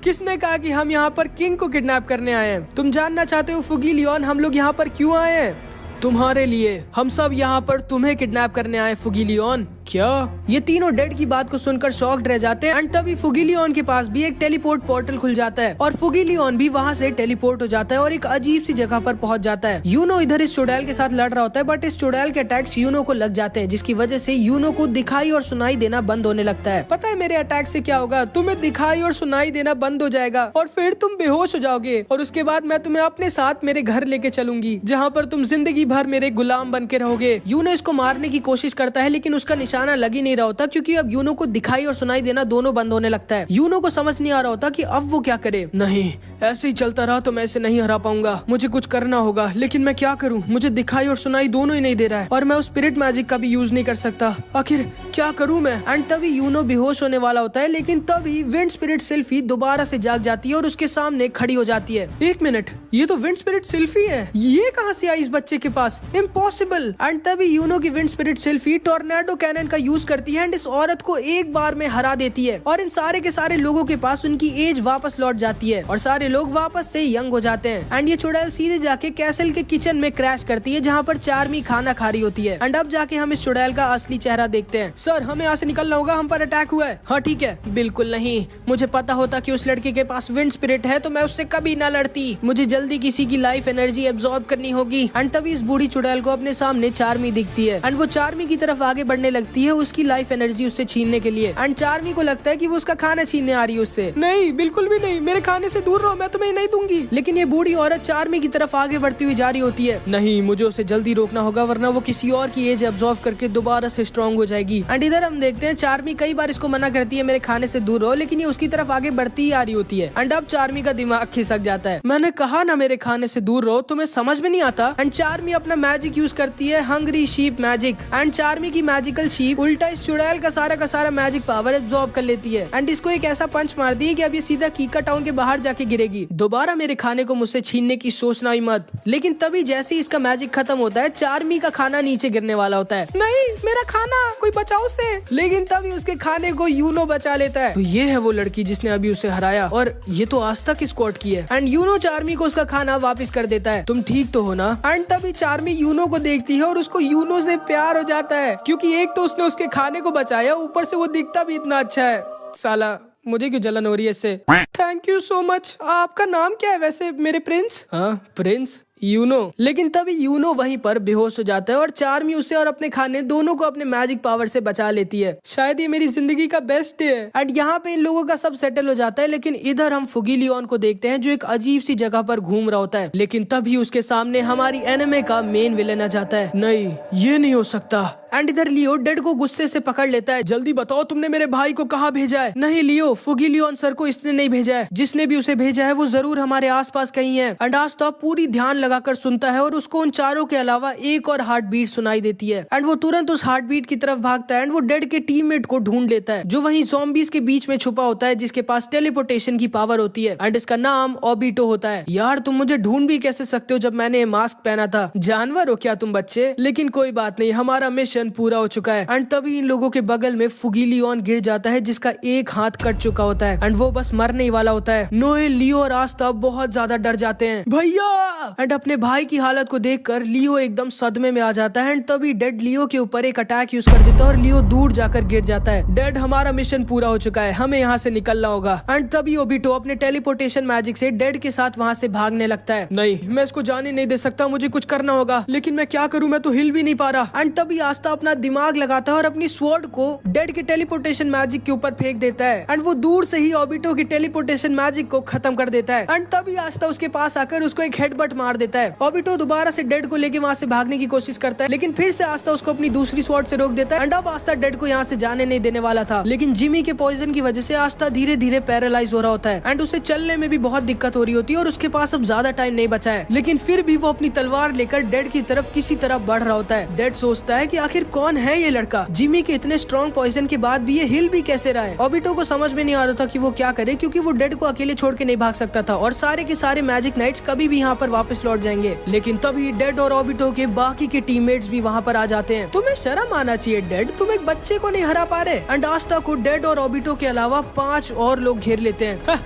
किसने कहा कि हम यहाँ पर किंग को किडनैप करने आए हैं? तुम जानना चाहते हो फुगी लियोन हम लोग यहाँ पर क्यों आए हैं? तुम्हारे लिए। हम सब यहाँ पर तुम्हें किडनैप करने आए फुगी लियोन। क्या? ये तीनों डेड की बात को सुनकर शॉक्ड रह जाते हैं। एंड तभी फुगी लियोन के पास भी एक टेलीपोर्ट पोर्टल खुल जाता है और फुगी लियोन भी वहाँ से टेलीपोर्ट हो जाता है और एक अजीब सी जगह पर पहुंच जाता है। यूनो इधर इस चुड़ैल के साथ लड़ रहा होता है, बट इस चुड़ैल के अटैक्स यूनो को लग जाते हैं, जिसकी वजह से यूनो को दिखाई और सुनाई देना बंद होने लगता है। पता है मेरे अटैक से क्या होगा? तुम्हें दिखाई और सुनाई देना बंद हो जाएगा और फिर तुम बेहोश हो जाओगे और उसके बाद मैं तुम्हें अपने साथ मेरे घर लेके चलूंगी, जहाँ पर तुम जिंदगी भर मेरे गुलाम बन के रहोगे। यूनो इसको मारने की कोशिश करता है, लेकिन उसका निशाना लग ही नहीं रहा होता, क्योंकि अब यूनो को दिखाई और सुनाई देना दोनों बंद होने लगता है। यूनो को समझ नहीं आ रहा होता कि अब वो क्या करे। नहीं, ऐसे ही चलता रहा तो मैं इसे नहीं हरा पाऊंगा, मुझे कुछ करना होगा। लेकिन मैं क्या करूं? मुझे दिखाई और सुनाई दोनों ही नहीं दे रहा है और मैं उस स्पिरिट मैजिक का भी यूज नहीं कर सकता। आखिर क्या करूं मैं? एंड तभी यूनो बेहोश होने वाला होता है, लेकिन तभी विंड स्पिरिट सिल्फी दोबारा से जाग जाती है और उसके सामने खड़ी हो जाती है। एक मिनट, ये तो विंड स्पिरिट सिल्फी है। ये कहां से आई इस बच्चे के पास? इम्पॉसिबल। एंड तभी यूनो की wind spirit Sylph tornado cannon का यूज करती है एंड इस औरत को एक बार में हरा देती है और इन सारे के सारे लोगों के पास उनकी एज वापस लौट जाती है और सारे लोग वापस से यंग हो जाते हैं। एंड ये चुड़ैल सीधे जाके कैसल के किचन में क्रैश करती है, जहाँ पर चार्मी खाना खा रही होती है। एंड अब जाके हम इस चुड़ैल का असली चेहरा देखते हैं। सर, हमें यहाँ से निकलना होगा, हम पर अटैक हुआ है। हाँ ठीक है। बिल्कुल नहीं, मुझे पता होता कि उस लड़के के पास विंड स्पिरिट है तो मैं उससे कभी ना लड़ती। मुझे जल्दी किसी की लाइफ एनर्जी एब्जॉर्ब करनी होगी। एंड तभी इस बूढ़ी चुड़ैल को अपने सामने चार्मी दिखती है एंड वो चार्मी की तरफ आगे बढ़ने लगती है उसकी लाइफ एनर्जी उससे छीनने के लिए। एंड चार्मी को लगता है कि वो उसका खाना छीनने आ रही है उससे। नहीं, बिल्कुल भी नहीं, मेरे खाने से दूर रहो, मैं तुम्हें नहीं दूंगी। लेकिन ये बूढ़ी औरत चार्मी की तरफ आगे बढ़ती हुई जा रही होती है। नहीं, मुझे उसे जल्दी रोकना होगा वरना वो किसी और की एज एब्जॉर्ब करके दोबारा से स्ट्रॉन्ग हो जाएगी। एंड इधर हम देखते हैं चार्मी कई बार इसको मना करती है मेरे खाने से दूर रहो, लेकिन ये उसकी तरफ आगे बढ़ती ही आ रही होती है। एंड अब चार्मी का दिमाग खिसक जाता है। मैंने कहा ना मेरे खाने से दूर रहो, तुम्हें समझ में नहीं आता। एंड चार्मी अपना मैजिक यूज करती है, hungry sheep magic. And Charmy की मैजिकल शीप उल्टा इस चुड़ैल का सारा मैजिक पावर एब्जॉर्ब कर लेती है एंड इसको एक ऐसा पंच मार दी कि अब ये सीधा कीका टाउन के बाहर जाके गिरेगी। दोबारा मेरे खाने को मुझसे छीनने की सोचना ही मत। लेकिन तभी जैसे ही इसका मैजिक खत्म होता है चार्मी का खाना नीचे गिरने वाला होता है। नहीं, मेरा खाना, कोई बचाओ उसे। लेकिन तभी उसके खाने को यूनो बचा लेता है। तो ये है वो लड़की जिसने अभी उसे हराया और ये तो आज तक स्क्वाड की है। एंड यूनो चार्मी को उसका खाना वापस कर देता है। तुम ठीक तो हो ना? एंड तभी चार्मी यूनो को देखती है और उसको यूनो से प्यार हो जाता है, क्योंकि एक तो उसने उसके खाने को बचाया, ऊपर से वो दिखता भी इतना अच्छा है। साला, मुझे क्यों जलन हो रही है इससे? Thank you so much. आपका नाम क्या है वैसे मेरे प्रिंस? हाँ, प्रिंस यूनो। लेकिन तभी यूनो वहीं पर बेहोश हो जाता है और चार्मी उसे और अपने खाने दोनों को अपने मैजिक पावर से बचा लेती है। शायद ये मेरी जिंदगी का बेस्ट डे है। एंड यहाँ पे इन लोगों का सब सेटल हो जाता है। लेकिन इधर हम फुगी लियोन को देखते हैं जो एक अजीब सी जगह पर घूम रहा होता है। लेकिन तभी उसके सामने हमारी एनिमे का मेन विलेन आ जाता है। नहीं, ये नहीं हो सकता। एंड इधर लियो डेड को गुस्से से पकड़ लेता है। जल्दी बताओ तुमने मेरे भाई को कहाँ भेजा है? नहीं लियो, फुगिलियोन सर को इसने नहीं भेजा है, जिसने भी उसे भेजा है वो जरूर हमारे आसपास कहीं है। एंड आस्ता पूरी ध्यान लगाकर सुनता है और उसको उन चारों के अलावा एक और हार्ट बीट सुनाई देती है। एंड वो तुरंत उस हार्ट बीट की तरफ भागता है एंड वो डेड के टीममेट को ढूंढ लेता है जो वहीं ज़ॉम्बीज़ के बीच में छुपा होता है, जिसके पास टेलीपोर्टेशन की पावर होती है एंड इसका नाम ओबिटो होता है। यार तुम मुझे ढूंढ भी कैसे सकते हो जब मैंने ये मास्क पहना था? जानवर हो क्या तुम बच्चे? लेकिन कोई बात नहीं, हमारा मिशन पूरा हो चुका है। एंड तभी इन लोगों के बगल में फुगिलियोन गिर जाता है जिसका एक हाथ कट चुका होता है एंड वो बस मरने ही वाला होता है। नोए, लियो और आस्ता बहुत ज्यादा डर जाते हैं। भैया! एंड अपने भाई की हालत को देखकर लियो एकदम सदमे में आ जाता है एंड तभी डेड लियो के ऊपर एक अटैक यूज कर देता है और लियो दूर जाकर गिर जाता है। डेड, हमारा मिशन पूरा हो चुका है, हमें यहाँ से निकलना होगा। एंड तभी ओबिटो अपने टेलीपोर्टेशन मैजिक से डेड के साथ वहाँ से भागने लगता है। नहीं, मैं इसको जाने नहीं दे सकता, मुझे कुछ करना होगा, लेकिन मैं क्या करूँ, मैं तो हिल भी नहीं पा रहा। एंड तभी आस्ता अपना दिमाग लगाता है और अपनी स्वॉर्ड को डेड के टेलीपोर्टेशन मैजिक के ऊपर फेंक देता है एंड वो दूर से ही ओबिटो की टेलीपोर्टेशन मैजिक को खत्म कर देता है। एंड तभी आस्ता उसके पास आकर उसको एक हेडबट मार देता है। ओबिटो दोबारा से डेड को लेके वहाँ से भागने की कोशिश करता है, लेकिन फिर से आस्ता उसको अपनी दूसरी स्वॉर्ड से रोक देता है। एंड अब आस्ता डेड को यहाँ से जाने नहीं देने वाला था, लेकिन जिमी के पॉइजन की वजह से आस्ता धीरे धीरे पैरालाइज हो रहा होता है एंड उसे चलने में भी बहुत दिक्कत हो रही होती है और उसके पास अब ज्यादा टाइम नहीं बचा है। लेकिन फिर भी वो अपनी तलवार लेकर डेड की तरफ किसी तरह बढ़ रहा होता है। डेड सोचता है कि आखिर कौन है ये लड़का? जिमी के इतने स्ट्रॉन्ग पॉइजन के बाद भी ये हिल भी कैसे रहा है? ओबिटो को समझ में नहीं आ रहा था कि वो क्या करे, क्योंकि वो डेड को अकेले छोड़ के नहीं भाग सकता था और सारे के सारे मैजिक नाइट्स कभी भी यहाँ पर वापस लौट जाएंगे। लेकिन तभी डेड और ओबिटो के बाकी के टीममेट्स भी वहाँ पर आ जाते हैं। तुम्हें शर्म आना चाहिए डेड, तुम एक बच्चे को नहीं हरा पा रहे। एंड आस्ता को डेड और ओबिटो के अलावा 5 और लोग घेर लेते हैं।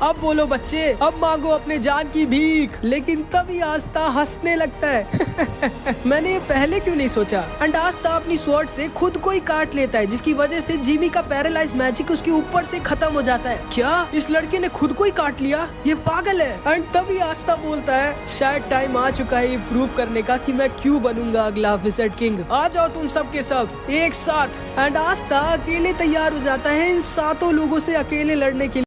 अब बोलो बच्चे, अब मांगो अपने जान की भीख। लेकिन तभी आस्ता हंसने लगता है। मैंने ये पहले क्यों नहीं सोचा? एंड आस्ता अपनी स्वॉर्ड से खुद को ही काट लेता है, जिसकी वजह से जिमी का पैरालाइज मैजिक उसके ऊपर से खत्म हो जाता है। क्या इस लड़के ने खुद को ही काट लिया? ये पागल है। एंड तभी आस्ता बोलता है, शायद टाइम आ चुका है ये प्रूव करने का कि मैं क्यों बनूंगा अगला विज़र्ड किंग। आ जाओ तुम सब के सब एक साथ। एंड आस्ता अकेले तैयार हो जाता है इन 7 लोगों से अकेले लड़ने के लिए।